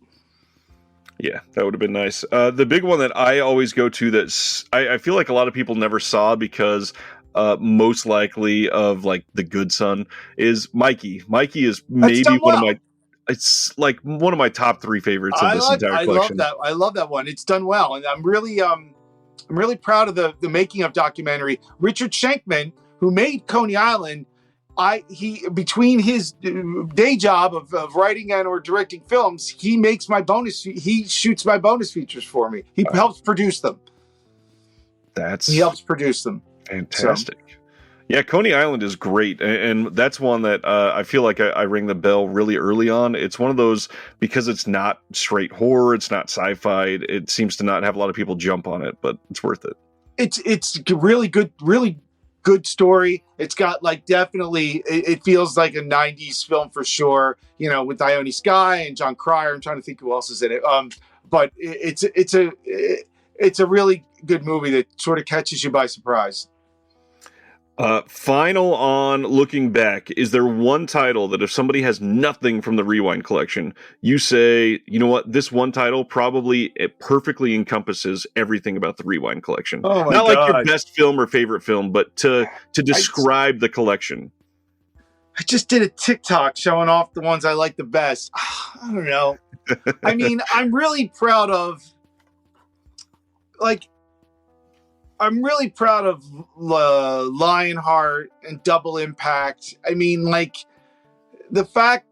[SPEAKER 1] Yeah, that would have been nice. The big one that I always go to that I feel like a lot of people never saw because most likely of like The Good Son is Mikey. Mikey is maybe it's like one of my top 3 favorites of this entire collection.
[SPEAKER 2] I love that one. It's done well, and I'm really proud of the making of documentary. Richard Schenkman, who made Coney Island, he between his day job of writing and or directing films, he shoots my bonus features for me. He helps produce them. He helps produce them.
[SPEAKER 1] Fantastic. So. Yeah, Coney Island is great, and that's one that I feel like I ring the bell really early on. It's one of those, because it's not straight horror, it's not sci-fi. It seems to not have a lot of people jump on it, but it's worth it. It's
[SPEAKER 2] really good story. It's got definitely, it feels like a 90s film for sure, with Ione Skye and John Cryer. I'm trying to think who else is in it. But it's a really good movie that sort of catches you by surprise.
[SPEAKER 1] Final on looking back, is there one title that if somebody has nothing from the Rewind collection, you say, you know what, this one title it perfectly encompasses everything about the Rewind collection?
[SPEAKER 2] Oh,
[SPEAKER 1] not like your best film or favorite film, but to describe the collection.
[SPEAKER 2] I just did a TikTok showing off the ones I like the best. I don't know. I mean, I'm really proud of Lionheart and Double Impact. I mean, the fact,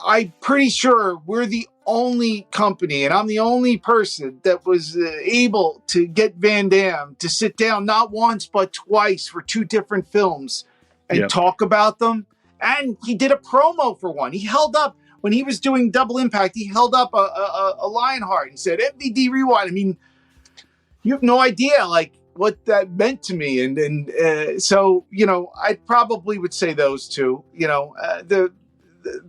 [SPEAKER 2] I'm pretty sure we're the only company, and I'm the only person that was able to get Van Damme to sit down not once but twice for 2 different films and talk about them. And he did a promo for one. He held up, when he was doing Double Impact, he held up a Lionheart and said, MVD Rewind. I mean, you have no idea what that meant to me. And so, I probably would say those 2.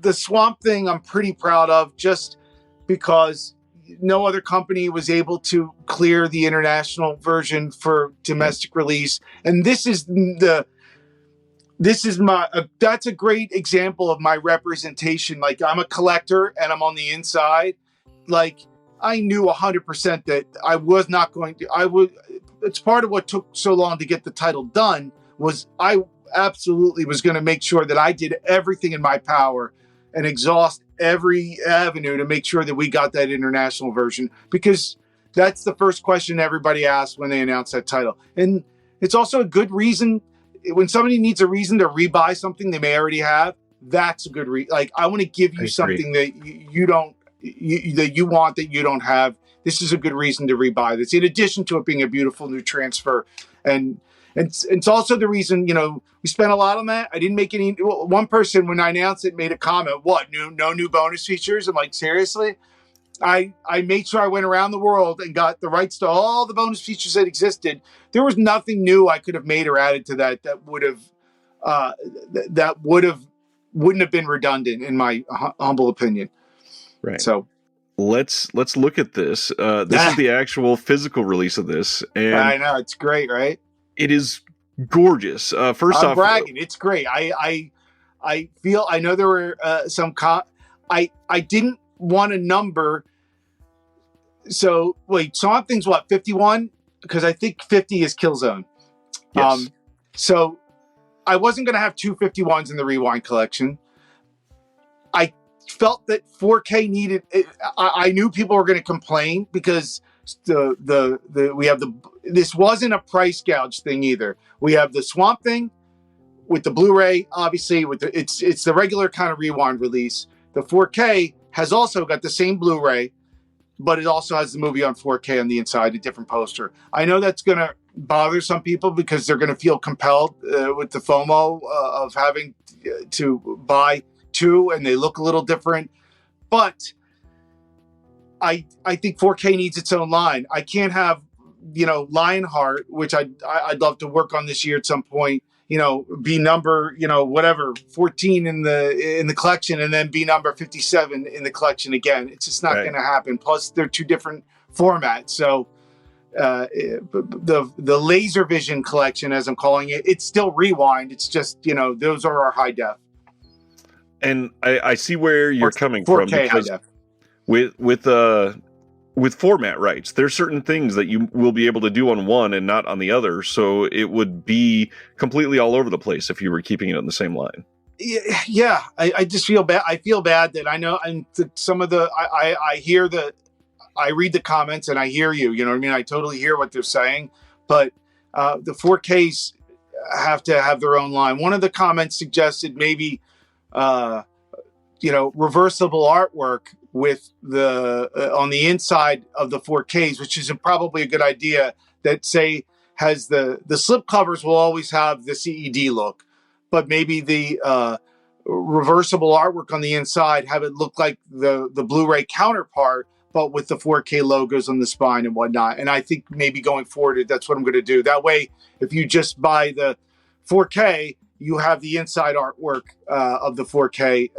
[SPEAKER 2] The Swamp Thing I'm pretty proud of, just because no other company was able to clear the international version for domestic release. And that's a great example of my representation. Like, I'm a collector and I'm on the inside. Like, I knew 100% that I was not going to, it's part of what took so long to get the title done, was I absolutely was going to make sure that I did everything in my power and exhaust every avenue to make sure that we got that international version, because that's the first question everybody asks when they announce that title. And it's also a good reason when somebody needs a reason to rebuy something they may already have. That's a good reason. Like, I want to give you something that you don't, that you want, that you don't have. This is a good reason to rebuy this, in addition to it being a beautiful new transfer. And it's also the reason, we spent a lot on that. I didn't make any. One person, when I announced it, made a comment, "What, no new bonus features?" I'm like, seriously? I made sure I went around the world and got the rights to all the bonus features that existed. There was nothing new I could have made or added to that wouldn't have been redundant, in my humble opinion.
[SPEAKER 1] Right.
[SPEAKER 2] So
[SPEAKER 1] let's look at this. This is the actual physical release of this, and
[SPEAKER 2] I know it's great, right?
[SPEAKER 1] It is gorgeous. First
[SPEAKER 2] I'm
[SPEAKER 1] off,
[SPEAKER 2] bragging. It's great. I feel, I know there were I didn't want a number. So wait, Something's what, 51? Because I think 50 is Killzone.
[SPEAKER 1] Yes.
[SPEAKER 2] So I wasn't going to have two 51s in the Rewind collection. I felt that 4K needed. I knew people were going to complain because this wasn't a price gouge thing either. We have the Swamp Thing with the Blu-ray, obviously it's the regular kind of Rewind release. The 4K has also got the same Blu-ray, but it also has the movie on 4K on the inside, a different poster. I know that's going to bother some people because they're going to feel compelled with the FOMO of having to buy two, and they look a little different. But I think 4K needs its own line. I can't have, Lionheart, which I'd love to work on this year at some point, be number, whatever, 14 in the collection, and then be number 57 in the collection again. It's just not going to happen. Plus, they're two different formats. So the LaserVision collection, as I'm calling it, it's still Rewind. It's just, those are our high def.
[SPEAKER 1] And I see where you're coming from,
[SPEAKER 2] 4K high def.
[SPEAKER 1] With format rights, there's certain things that you will be able to do on one and not on the other. So it would be completely all over the place if you were keeping it on the same line.
[SPEAKER 2] Yeah. I just feel bad. I feel bad that I know, and some of the, I read the comments and I hear you, you know what I mean? I totally hear what they're saying, but the 4Ks have to have their own line. One of the comments suggested maybe, reversible artwork with the on the inside of the 4Ks, which is probably a good idea. That has the slip covers will always have the CED look, but maybe the reversible artwork on the inside have it look like the Blu-ray counterpart, but with the 4K logos on the spine and whatnot. And I think maybe going forward, that's what I'm going to do. That way, if you just buy the 4K, you have the inside artwork of the 4K.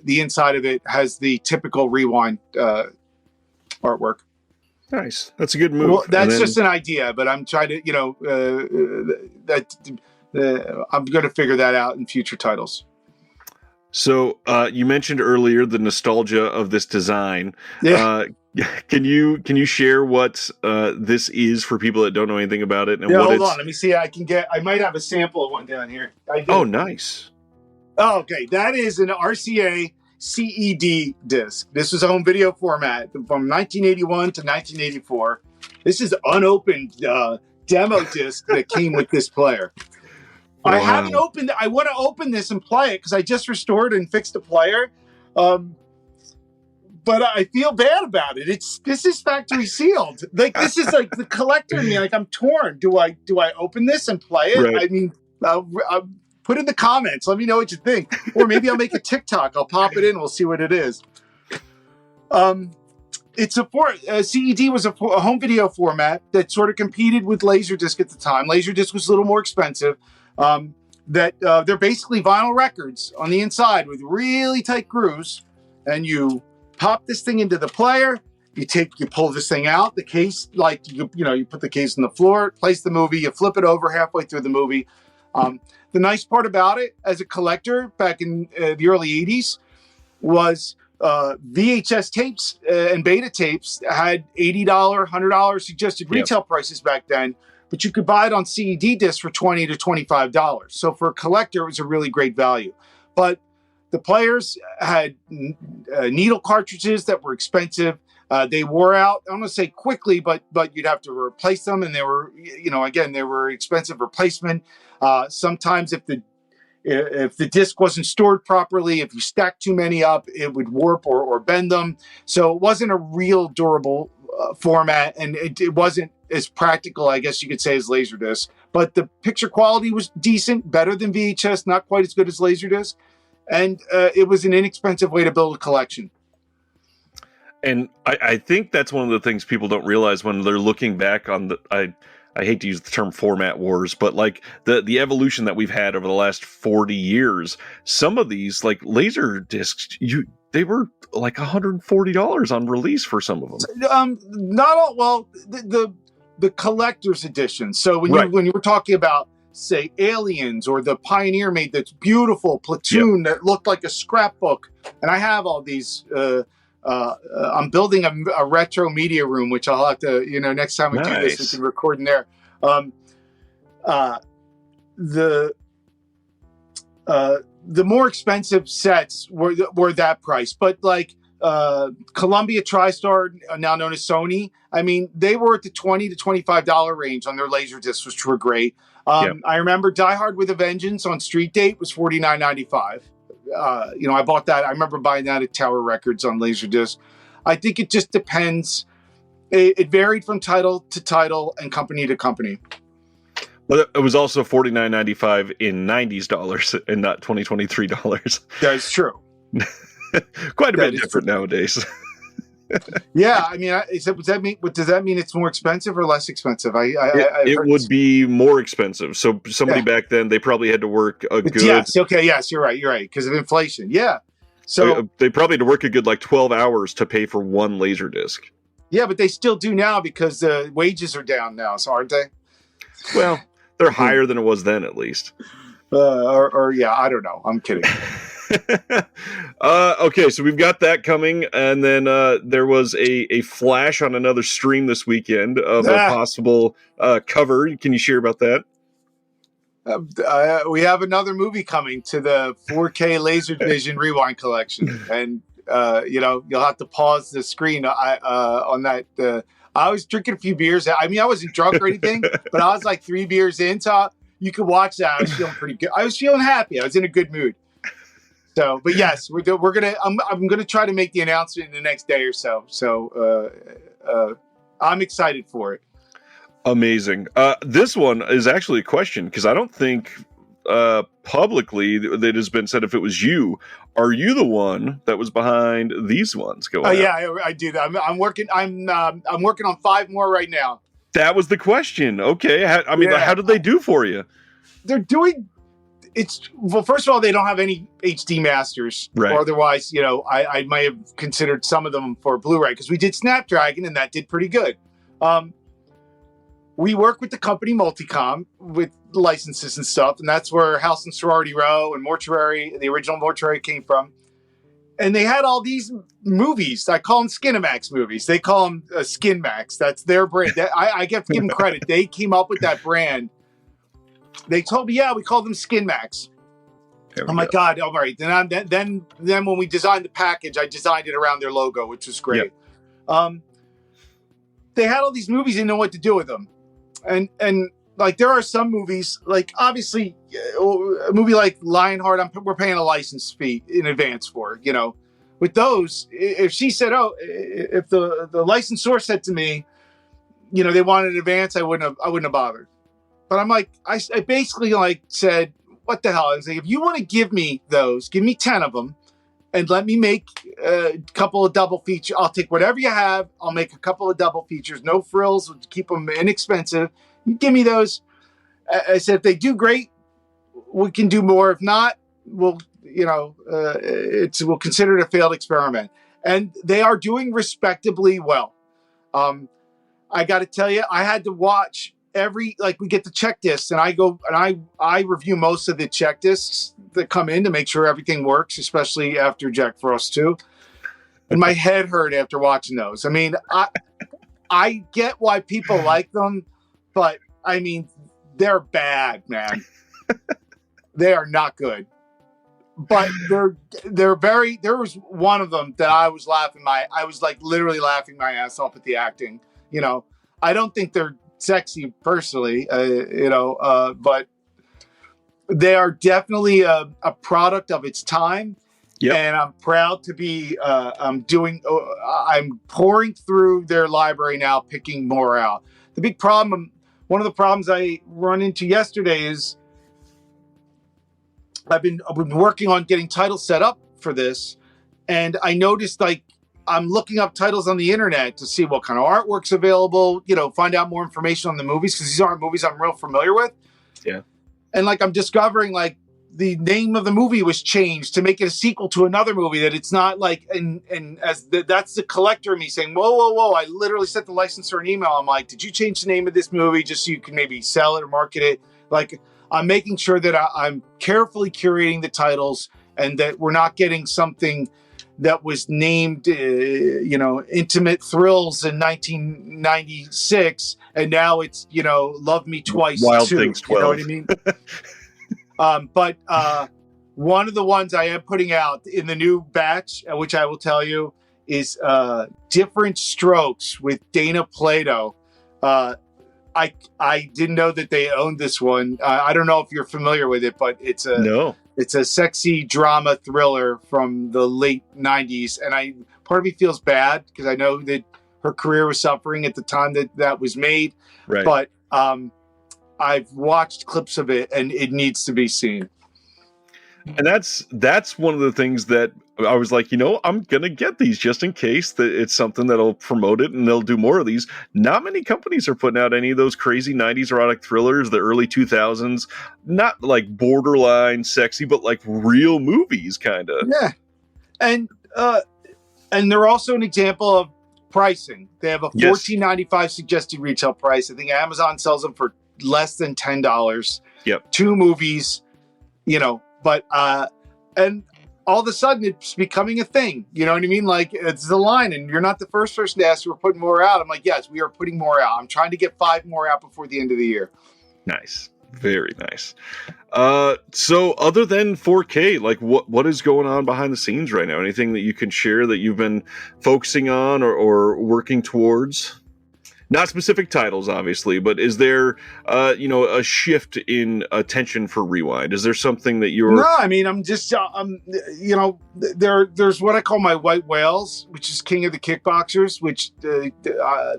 [SPEAKER 2] The inside of it has the typical Rewind artwork.
[SPEAKER 1] Nice. That's a good move.
[SPEAKER 2] Well, that's just an idea, but I'm trying to, I'm going to figure that out in future titles.
[SPEAKER 1] So you mentioned earlier the nostalgia of this design.
[SPEAKER 2] Yeah.
[SPEAKER 1] Can you share what this is for people that don't know anything about it? And
[SPEAKER 2] hold on. Let me see. I might have a sample of one down here.
[SPEAKER 1] Oh, nice.
[SPEAKER 2] Oh, okay. That is an RCA CED disc. This was a home video format from 1981 to 1984. This is unopened demo disc that came with this player. Wow. I haven't opened it. I want to open this and play it because I just restored and fixed the player. But I feel bad about it. This is factory sealed. Like, this is like the collector in me. Like, I'm torn. Do I open this and play it? Right. I mean, put in the comments. Let me know what you think. Or maybe I'll make a TikTok. I'll pop it in. We'll see what it is. It's CED was a home video format that sort of competed with Laserdisc at the time. Laserdisc was a little more expensive. They're basically vinyl records on the inside with really tight grooves, and you pop this thing into the player. You pull this thing out, the case, like, you put the case on the floor, place the movie, you flip it over halfway through the movie. The nice part about it as a collector back in the early 80s was VHS tapes and beta tapes had $80, $100 suggested retail prices back then, but you could buy it on CED discs for $20 to $25. So for a collector, it was a really great value. But the players had needle cartridges that were expensive. They wore out, I don't want to say quickly, but you'd have to replace them. And they were, again, they were expensive replacement. Sometimes if the disc wasn't stored properly, if you stacked too many up, it would warp or bend them. So it wasn't a real durable format, and it wasn't as practical, I guess you could say, as Laserdisc. But the picture quality was decent, better than VHS, not quite as good as Laserdisc. And it was an inexpensive way to build a collection.
[SPEAKER 1] And I think that's one of the things people don't realize when they're looking back on I hate to use the term format wars, but like the evolution that we've had over the last 40 years, some of these like laser discs, they were like $140 on release for some of them.
[SPEAKER 2] Not all. Well, the collector's edition. So when you were talking about, say, Aliens, or the Pioneer made this beautiful Platoon that looked like a scrapbook, and I have all these. I'm building a retro media room, which I'll have to, next time we do this, we can record in there. The more expensive sets were that price, but like Columbia TriStar, now known as Sony, I mean, they were at the $20 to $25 range on their laser discs, which were great. I remember Die Hard with a Vengeance on Street Date was $49.95. I bought that. I remember buying that at Tower Records on Laserdisc. I think it just depends. It varied from title to title and company to company.
[SPEAKER 1] Well, it was also $49.95 in '90s dollars and not $2023.
[SPEAKER 2] That's true.
[SPEAKER 1] Quite a bit different nowadays.
[SPEAKER 2] Yeah, I mean, does that mean it's more expensive or less expensive?
[SPEAKER 1] It would be more expensive. So somebody back then, they probably had to work a good.
[SPEAKER 2] Yes. Okay. Yes, you're right. Because of inflation. Yeah. So
[SPEAKER 1] they probably had to work a good 12 hours to pay for one laser disc.
[SPEAKER 2] Yeah, but they still do now because the wages are down now, so aren't they?
[SPEAKER 1] Well, they're higher than it was then, at least.
[SPEAKER 2] I don't know. I'm kidding.
[SPEAKER 1] Okay, so we've got that coming, and then there was a flash on another stream this weekend of a possible cover. Can you share about that?
[SPEAKER 2] We have another movie coming to the 4K LaserVision Rewind collection, and you'll have to pause the screen on that. I was drinking a few beers. I mean, I wasn't drunk or anything, but I was like 3 beers in, so you could watch that. I was feeling pretty good. I was feeling happy. I was in a good mood. So, but yes, we're gonna. I'm gonna try to make the announcement in the next day or so. So, I'm excited for it.
[SPEAKER 1] Amazing. This one is actually a question because I don't think publicly that has been said if it was you. Are you the one that was behind these ones going?
[SPEAKER 2] Yeah, I do that. I'm working. I'm working on 5 more right now.
[SPEAKER 1] That was the question. Okay, how did they do for you?
[SPEAKER 2] They're doing. First of all, they don't have any HD masters.
[SPEAKER 1] Right.
[SPEAKER 2] Or otherwise, I might have considered some of them for Blu-ray because we did Snapdragon and that did pretty good. We work with the company Multicom with licenses and stuff, and that's where House and Sorority Row and Mortuary, the original Mortuary, came from. And they had all these movies. I call them Skinemax movies. They call them Skinmax. That's their brand. I get to give them credit. They came up with that brand. They told me, we call them Skinmax. I'm like, God, all right. Then when we designed the package, I designed it around their logo, which was great. Yep. They had all these movies, didn't know what to do with them. And like, there are some movies, like obviously a movie like Lionheart, we're paying a license fee in advance for, with those, if she said, if the licensor said to me, they wanted an advance, I wouldn't have bothered. But I'm like, I basically said, what the hell? I was like, if you want to give me those, give me 10 of them and let me make a couple of double features. I'll take whatever you have. I'll make a couple of double features. No frills. We'll keep them inexpensive. You give me those. I said, if they do great, we can do more. If not, we'll consider it a failed experiment. and they are doing respectably well. I got to tell you, I had to watch we get the check discs, and I go and I review most of the check discs that come in to make sure everything works, especially after Jack Frost 2. And my head hurt after watching those. I mean, I get why people like them, but I mean, they're bad, man. They are not good. But they're very. There was one of them that I was literally laughing my ass off at the acting. You know, I don't think they're sexy personally, but they are definitely a product of its time. Yep. And I'm proud to be. I'm pouring through their library now, picking more out. The big problem, one of the problems I run into yesterday is I've been working on getting titles set up for this, and I noticed I'm looking up titles on the internet to see what kind of artwork's available, find out more information on the movies, because these aren't movies I'm real familiar with.
[SPEAKER 1] Yeah. And
[SPEAKER 2] I'm discovering the name of the movie was changed to make it a sequel to another movie, that it's not that's the collector in me saying, whoa. I literally sent the licensor an email. I'm like, did you change the name of this movie just so you can maybe sell it or market it? I'm making sure that I'm carefully curating the titles, and that we're not getting something that was named, Intimate Thrills in 1996, and now it's, Love Me Twice.
[SPEAKER 1] Wild
[SPEAKER 2] 2,
[SPEAKER 1] Things 12.
[SPEAKER 2] You know what I mean? But one of the ones I am putting out in the new batch, which I will tell you, is Different Strokes with Dana Plato. I didn't know that they owned this one. I don't know if you're familiar with it, but it's a sexy drama thriller from the late 90s. And part of me feels bad because I know that her career was suffering at the time that was made.
[SPEAKER 1] Right.
[SPEAKER 2] But I've watched clips of it, and it needs to be seen.
[SPEAKER 1] And that's one of the things that I was like, I'm going to get these just in case that it's something that'll promote it and they'll do more of these. Not many companies are putting out any of those crazy 90s erotic thrillers, the early 2000s, not like borderline sexy, but like real movies kind of.
[SPEAKER 2] Yeah. And they're also an example of pricing. They have a $14.95 suggested retail price. I think Amazon sells them for less than $10.
[SPEAKER 1] Yep.
[SPEAKER 2] 2 movies, but and all of a sudden it's becoming a thing. You know what I mean? It's the line, and you're not the first person to ask. We're putting more out. I'm like, yes, we are putting more out. I'm trying to get 5 more out before the end of the year.
[SPEAKER 1] Nice. Very nice. So other than 4K, what is going on behind the scenes right now? Anything that you can share that you've been focusing on or working towards? Not specific titles, obviously, but is there, a shift in attention for Rewind? Is there something that you're...
[SPEAKER 2] No, I mean, I'm just, there's what I call my white whales, which is King of the Kickboxers, which the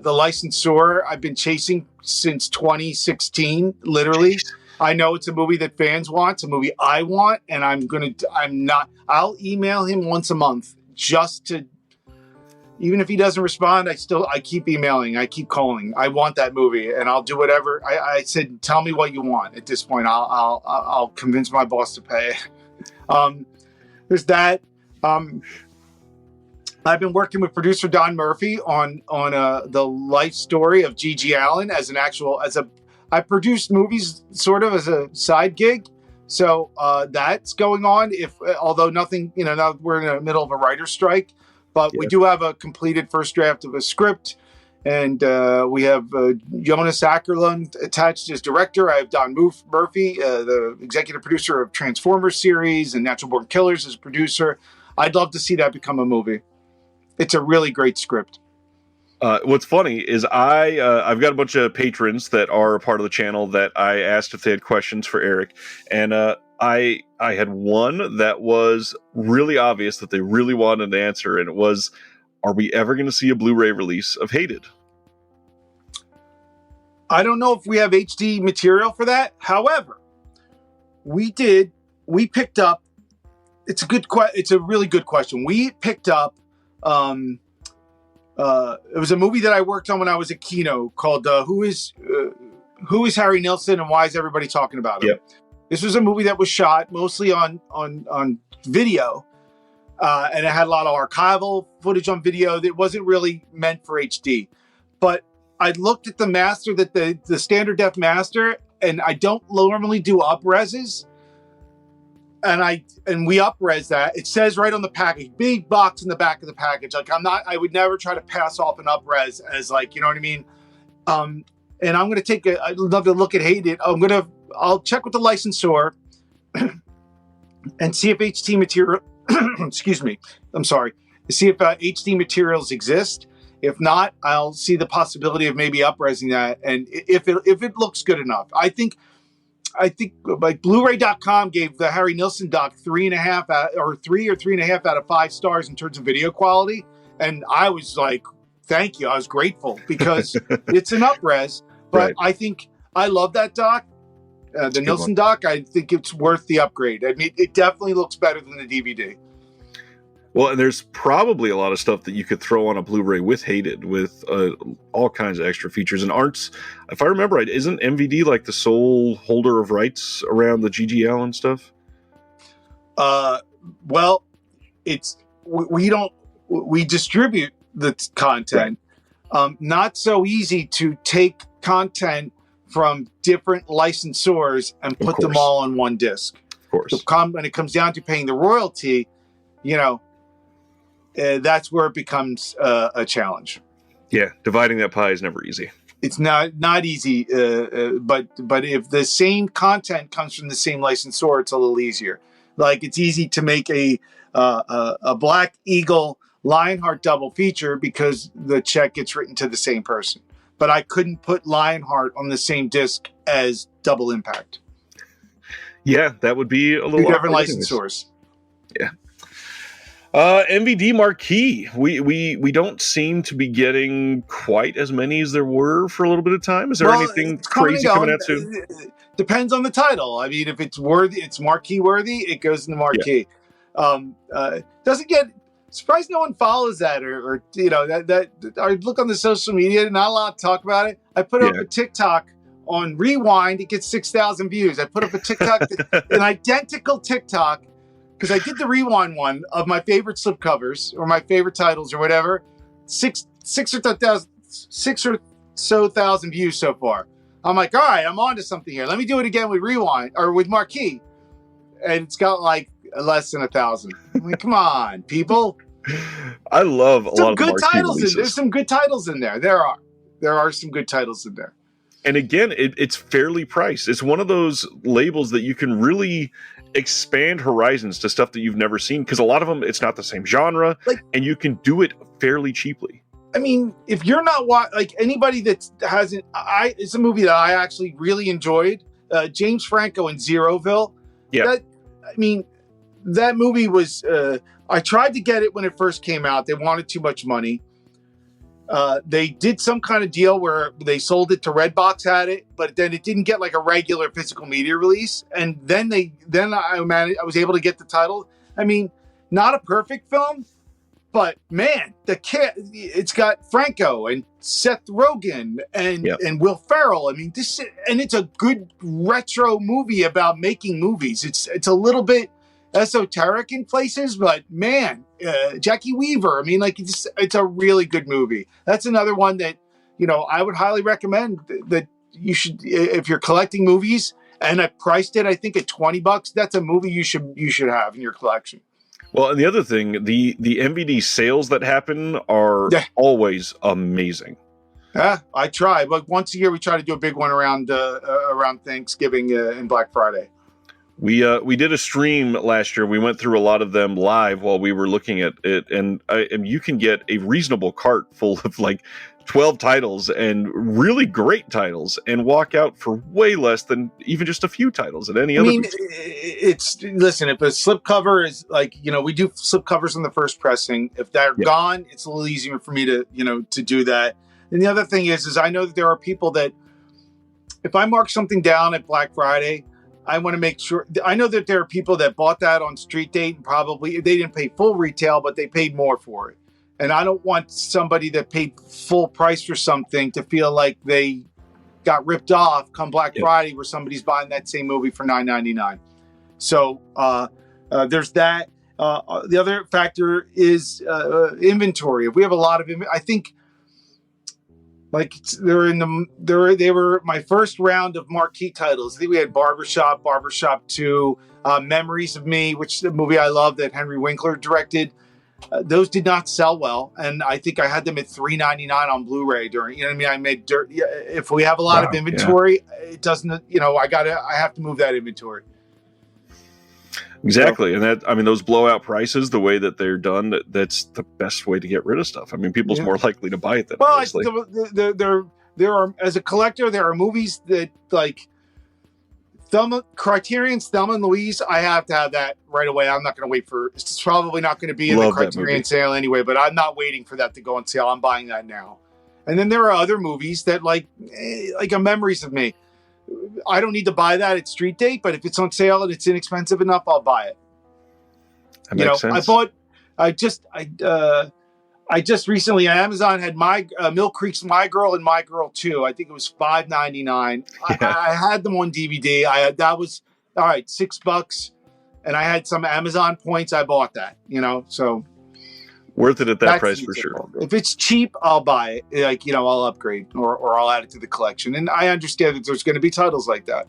[SPEAKER 2] licensor I've been chasing since 2016, literally. I know it's a movie that fans want, it's a movie I want, and I'll email him once a month just to... Even if he doesn't respond, I keep emailing, I keep calling. I want that movie, and I'll do whatever. I said, tell me what you want. At this point, I'll convince my boss to pay. There's that. I've been working with producer Don Murphy on the life story of Gigi Allen I produced movies sort of as a side gig. So that's going on. Although nothing, now we're in the middle of a writer's strike. But we do have a completed first draft of a script, and we have Jonas Ackerlund attached as director. I have Don Murphy, the executive producer of Transformers series and Natural Born Killers, as a producer. I'd love to see that become a movie. It's a really great script.
[SPEAKER 1] What's funny is I've got a bunch of patrons that are a part of the channel that I asked if they had questions for Eric, and I had one that was really obvious that they really wanted an answer, and it was, are we ever going to see a Blu-ray release of Hated?
[SPEAKER 2] I don't know if we have HD material for that. However, we picked up, it's a really good question. We picked up, it was a movie that I worked on when I was at Kino called Who is Harry Nilsson and Why is Everybody Talking About Him?
[SPEAKER 1] Yep.
[SPEAKER 2] This was a movie that was shot mostly on video, and it had a lot of archival footage on video that wasn't really meant for HD. But I looked at the master, that the standard def master, and I don't normally do up-reses. And we up-res that. It says right on the package, big box in the back of the package. Like I would never try to pass off an up-res as like, you know what I mean? And I'm going to I'd love to look at Hated. I'll check with the licensor and see if HT material, excuse me, I'm sorry, see if HD materials exist. If not, I'll see the possibility of maybe up-resing that. And if it looks good enough, I think like Blu-ray.com gave the Harry Nilsson doc 3.5 or 3.5 out of 5 stars in terms of video quality. And I was like, thank you. I was grateful because it's an up-res, but right. I love that doc. The Nilsson doc, I think it's worth the upgrade. I mean, it definitely looks better than the DVD.
[SPEAKER 1] Well, and there's probably a lot of stuff that you could throw on a Blu-ray with Hated, with all kinds of extra features. And if I remember right, isn't MVD like the sole holder of rights around the GGL and stuff?
[SPEAKER 2] Well, we distribute the content. Right. Not so easy to take content from different licensors and put them all on one disc.
[SPEAKER 1] Of course.
[SPEAKER 2] So when it comes down to paying the royalty, that's where it becomes a challenge.
[SPEAKER 1] Yeah, dividing that pie is never easy.
[SPEAKER 2] It's not easy, but if the same content comes from the same licensor, it's a little easier. Like it's easy to make a Black Eagle Lionheart double feature because the check gets written to the same person. But I couldn't put Lionheart on the same disc as Double Impact.
[SPEAKER 1] Yeah, that would be a little
[SPEAKER 2] different licensors.
[SPEAKER 1] Yeah. MVD Marquee. We don't seem to be getting quite as many as there were for a little bit of time. Is there anything crazy coming out soon?
[SPEAKER 2] Depends on the title. I mean, if it's worthy, it's Marquee worthy, it goes in the Marquee. Yeah. Doesn't get surprised no one follows that or that I look on the social media, not a lot to talk about it. I put up a TikTok on Rewind, it gets 6,000 views. I put up a TikTok, an identical TikTok, because I did the Rewind one of my favorite slipcovers or my favorite titles or whatever. Six or so thousand views so far. I'm like, all right, I'm on to something here. Let me do it again with Rewind or with Marquee. And it's got like less than 1,000. I'm like, come on, people.
[SPEAKER 1] I love a lot of
[SPEAKER 2] good
[SPEAKER 1] Marquee
[SPEAKER 2] titles.
[SPEAKER 1] releases.
[SPEAKER 2] There's some good titles in there. There are some good titles in there.
[SPEAKER 1] And again, it's fairly priced. It's one of those labels that you can really expand horizons to stuff that you've never seen, because a lot of them, it's not the same genre, and you can do it fairly cheaply.
[SPEAKER 2] I mean, if you're not anybody that hasn't, it's a movie that I actually really enjoyed. James Franco in Zeroville.
[SPEAKER 1] Yeah.
[SPEAKER 2] That movie was. I tried to get it when it first came out. They wanted too much money. They did some kind of deal where they sold it to Redbox, had it, but then it didn't get like a regular physical media release. And then I was able to get the title. I mean, not a perfect film, but man, it's got Franco and Seth Rogen and Will Ferrell. I mean, it's a good retro movie about making movies. It's a little bit esoteric in places, but man, Jackie Weaver. I mean, it's a really good movie. That's another one that I would highly recommend that you should, if you're collecting movies. And I priced it, I think, at $20. That's a movie you should have in your collection.
[SPEAKER 1] Well, and the other thing, the MVD sales that happen are always amazing.
[SPEAKER 2] Yeah, I try, but once a year we try to do a big one around Thanksgiving and Black Friday.
[SPEAKER 1] We did a stream last year. We went through a lot of them live while we were looking at it, and you can get a reasonable cart full of like 12 titles and really great titles, and walk out for way less than even just a few titles at any other.
[SPEAKER 2] Listen, if a slipcover is we do slipcovers on the first pressing. If they're gone, it's a little easier for me to do that. And the other thing is I know that there are people that if I mark something down at Black Friday, I want to make sure. I know that there are people that bought that on street date and probably they didn't pay full retail, but they paid more for it. And I don't want somebody that paid full price for something to feel like they got ripped off come Black Friday, where somebody's buying that same movie for $9.99. So there's that. The other factor is inventory. If we have a lot of, I think, like they were my first round of marquee titles. I think we had Barbershop 2, Memories of Me, which is a movie I love that Henry Winkler directed. Those did not sell well, and I think I had them at $3.99 on Blu-ray during. You know what I mean? I made dirt. If we have a lot of inventory, it doesn't. You know, I have to move that inventory.
[SPEAKER 1] Exactly, and that, I mean, those blowout prices, the way that they're done, that's the best way to get rid of stuff. I mean, people's more likely to buy it than honestly.
[SPEAKER 2] There are, as a collector, there are movies that like Criterion's Thelma and Louise. I have to have that right away. I'm not going to wait for. It's probably not going to be in the Criterion sale anyway, but I'm not waiting for that to go on sale. I'm buying that now. And then there are other movies that like a Memories of Me. I don't need to buy that at street date, but if it's on sale and it's inexpensive enough, I'll buy it.
[SPEAKER 1] That makes sense.
[SPEAKER 2] I just recently on Amazon had my Mill Creek's My Girl and My Girl 2. I think it was $5.99. Yeah. I had them on DVD. That was all right, $6, and I had some Amazon points. I bought that. You know, so
[SPEAKER 1] worth it at that price for sure.
[SPEAKER 2] If it's cheap, I'll buy it. Like, you know, I'll upgrade or I'll add it to the collection. And I understand that there's going to be titles like that.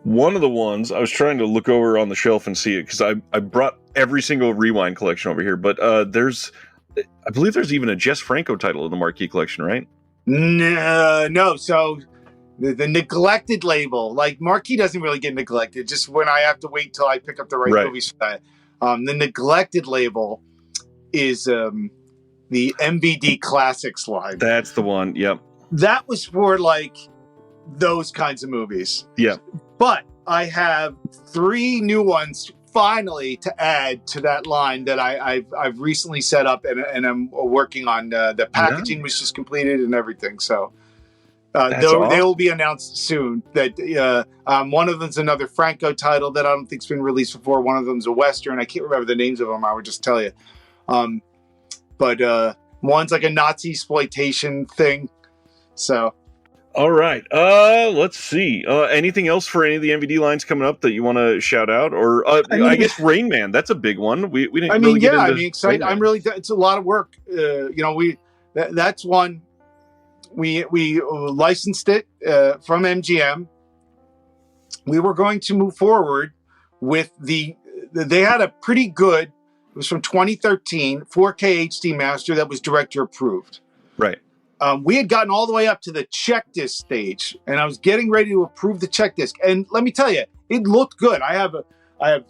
[SPEAKER 1] One of the ones I was trying to look over on the shelf and see it because I brought every single Rewind collection over here, but I believe there's even a Jess Franco title in the Marquee collection, right?
[SPEAKER 2] No. So the neglected label, like Marquee doesn't really get neglected. Just when I have to wait till I pick up the right movies for that. The neglected label is the MVD Classics line.
[SPEAKER 1] That's the one. Yep.
[SPEAKER 2] That was for like those kinds of movies.
[SPEAKER 1] Yeah.
[SPEAKER 2] But I have 3 new ones finally to add to that line that I've recently set up and I'm working on. The packaging was just completed and everything. So they will be announced soon. That one of them's another Franco title that I don't think's been released before. One of them's a Western. I can't remember the names of them. I would just tell you. But one's like a Nazi exploitation thing. So.
[SPEAKER 1] All right. Let's see. Anything else for any of the MVD lines coming up that you want to shout out? Or I guess Rain Man. That's a big one. We didn't. Really get into
[SPEAKER 2] excited. I'm really. It's a lot of work. You know, that's one. We licensed it from MGM. We were going to move forward with they had a pretty good. It was from 2013 4K HD master that was director approved.
[SPEAKER 1] Right.
[SPEAKER 2] We had gotten all the way up to the check disc stage, and I was getting ready to approve the check disc. And let me tell you, it looked good. I have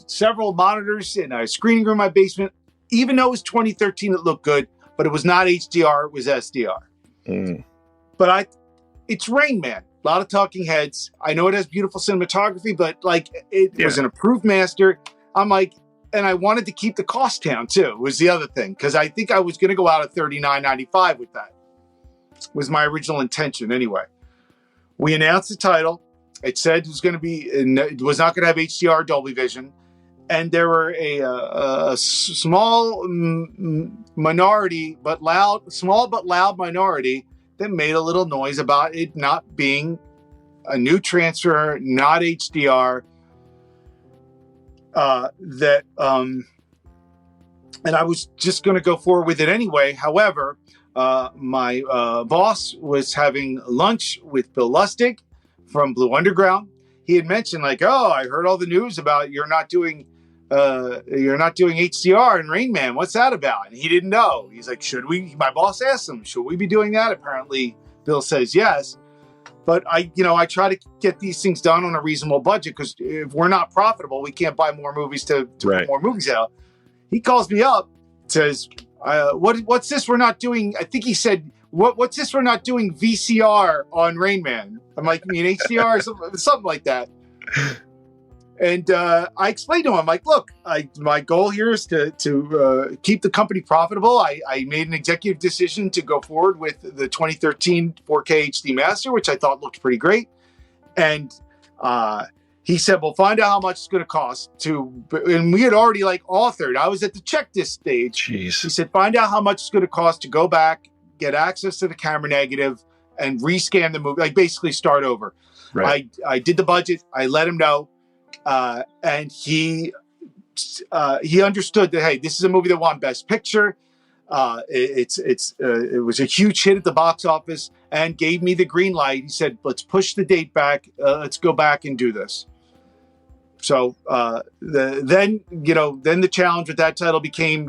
[SPEAKER 2] several monitors in a screening room in my basement. Even though it was 2013, it looked good, but it was not HDR; it was SDR. But it's Rain Man. A lot of talking heads. I know it has beautiful cinematography, but like it was an approved master. I'm like, and I wanted to keep the cost down too. Was the other thing because I think I was going to go out at $39.95 with that. Was my original intention anyway. We announced the title. It said it was going to be, it was not going to have HDR Dolby Vision, and there were a small minority, but loud, small but loud minority that made a little noise about it not being a new transfer, not HDR. And I was just going to go forward with it anyway. However. My boss was having lunch with Bill Lustig from Blue Underground. He had mentioned like, "Oh, I heard all the news about you're not doing HDR in Rain Man. What's that about?" And he didn't know. He's like, "Should we?" My boss asked him, "Should we be doing that?" Apparently, Bill says yes. But I try to get these things done on a reasonable budget because if we're not profitable, we can't buy more movies to put more movies out. He calls me up, says. What's this we're not doing? I think he said, what's this we're not doing VCR on Rain Man? I'm like, you mean HDR or something like that. And I explained to him, I'm like, look, my goal here is to keep the company profitable. I made an executive decision to go forward with the 2013 4K HD Master, which I thought looked pretty great. And he said, well, find out how much it's going to cost and we had already like authored. I was at the check disc stage.
[SPEAKER 1] Jeez.
[SPEAKER 2] He said, find out how much it's going to cost to go back, get access to the camera negative and rescan the movie, like basically start over. Right. I did the budget. I let him know. And he he understood that, hey, this is a movie that won Best Picture. It was a huge hit at the box office, and gave me the green light. He said, let's push the date back. Let's go back and do this. So then the challenge with that title became,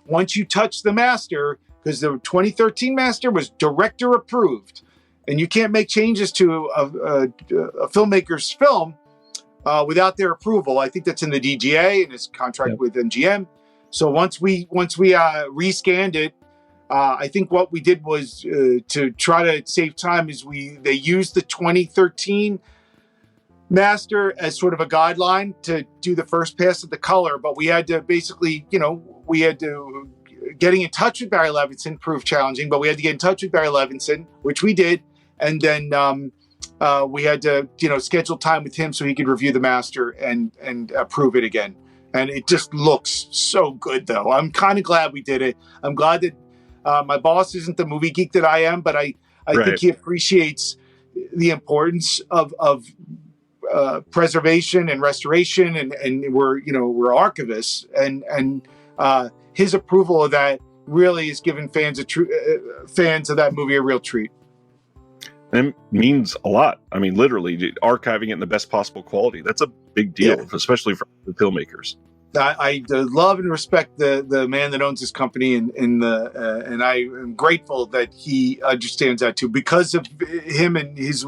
[SPEAKER 2] once you touch the master, because the 2013 master was director approved, and you can't make changes to a filmmaker's film without their approval. I think that's in the DGA and his contract with MGM. So once we rescanned it, I think what we did was to try to save time is they used the 2013 master as sort of a guideline to do the first pass of the color, but we had to basically, getting in touch with Barry Levinson proved challenging, but we had to get in touch with Barry Levinson, which we did, and then we had to schedule time with him so he could review the master and approve it again. And it just looks so good, though. I'm kind of glad we did it. I'm glad that my boss isn't the movie geek that I am, but I think he appreciates the importance of preservation and restoration, and we're archivists, and his approval of that really has given fans of that movie a real treat.
[SPEAKER 1] And it means a lot. I mean, literally archiving it in the best possible quality. That's a big deal, especially for the filmmakers. I love and respect the man that owns this company, and I am grateful that he understands that too, because of him and his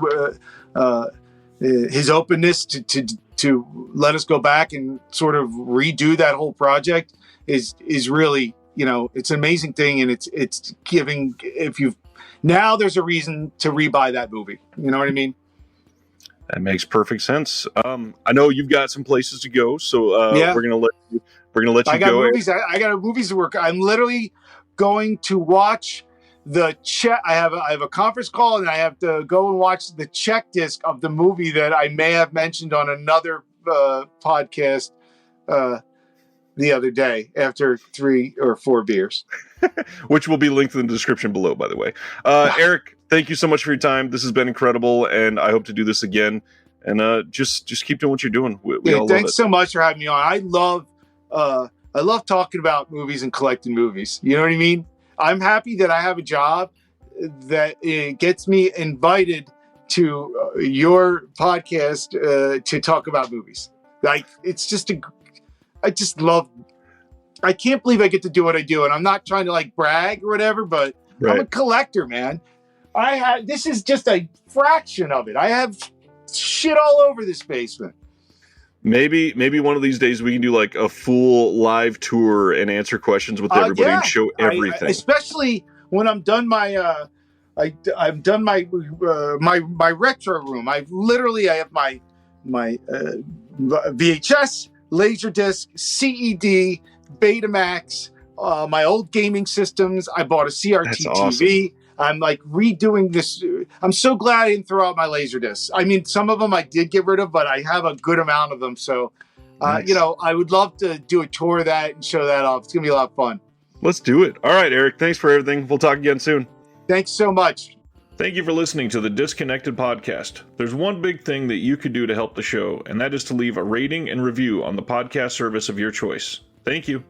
[SPEAKER 1] openness to let us go back and sort of redo that whole project is really, it's an amazing thing, and it's giving, now there's a reason to rebuy that movie. You know what I mean? That makes perfect sense. I know you've got some places to go, so we're gonna let you go.
[SPEAKER 2] I got movies to work. I'm literally going to watch the check. I have a conference call, and I have to go and watch the check disc of the movie that I may have mentioned on another podcast the other day after 3 or 4 beers.
[SPEAKER 1] Which will be linked in the description below, by the way. Eric, thank you so much for your time. This has been incredible, and I hope to do this again. And just keep doing what you're doing. We all
[SPEAKER 2] thanks
[SPEAKER 1] love it.
[SPEAKER 2] so much for having me on. I love talking about movies and collecting movies. You know what I mean? I'm happy that I have a job that gets me invited to your podcast to talk about movies. Like, it's just I can't believe I get to do what I do, and I'm not trying to brag or whatever, but I'm a collector, man. This is just a fraction of it. I have shit all over this basement.
[SPEAKER 1] Maybe one of these days we can do a full live tour and answer questions with everybody and show everything. Especially
[SPEAKER 2] when I'm done my I've done my retro room. I have my VHS, Laserdisc, CED, Betamax, my old gaming systems. I bought a CRT TV. I'm redoing this. I'm so glad I didn't throw out my Laserdiscs. I mean, some of them I did get rid of, but I have a good amount of them. So, nice. I would love to do a tour of that and show that off. It's going to be a lot of fun.
[SPEAKER 1] Let's do it. All right, Eric, thanks for everything. We'll talk again soon.
[SPEAKER 2] Thanks so much.
[SPEAKER 1] Thank you for listening to the Disconnected Podcast. There's one big thing that you could do to help the show, and that is to leave a rating and review on the podcast service of your choice. Thank you.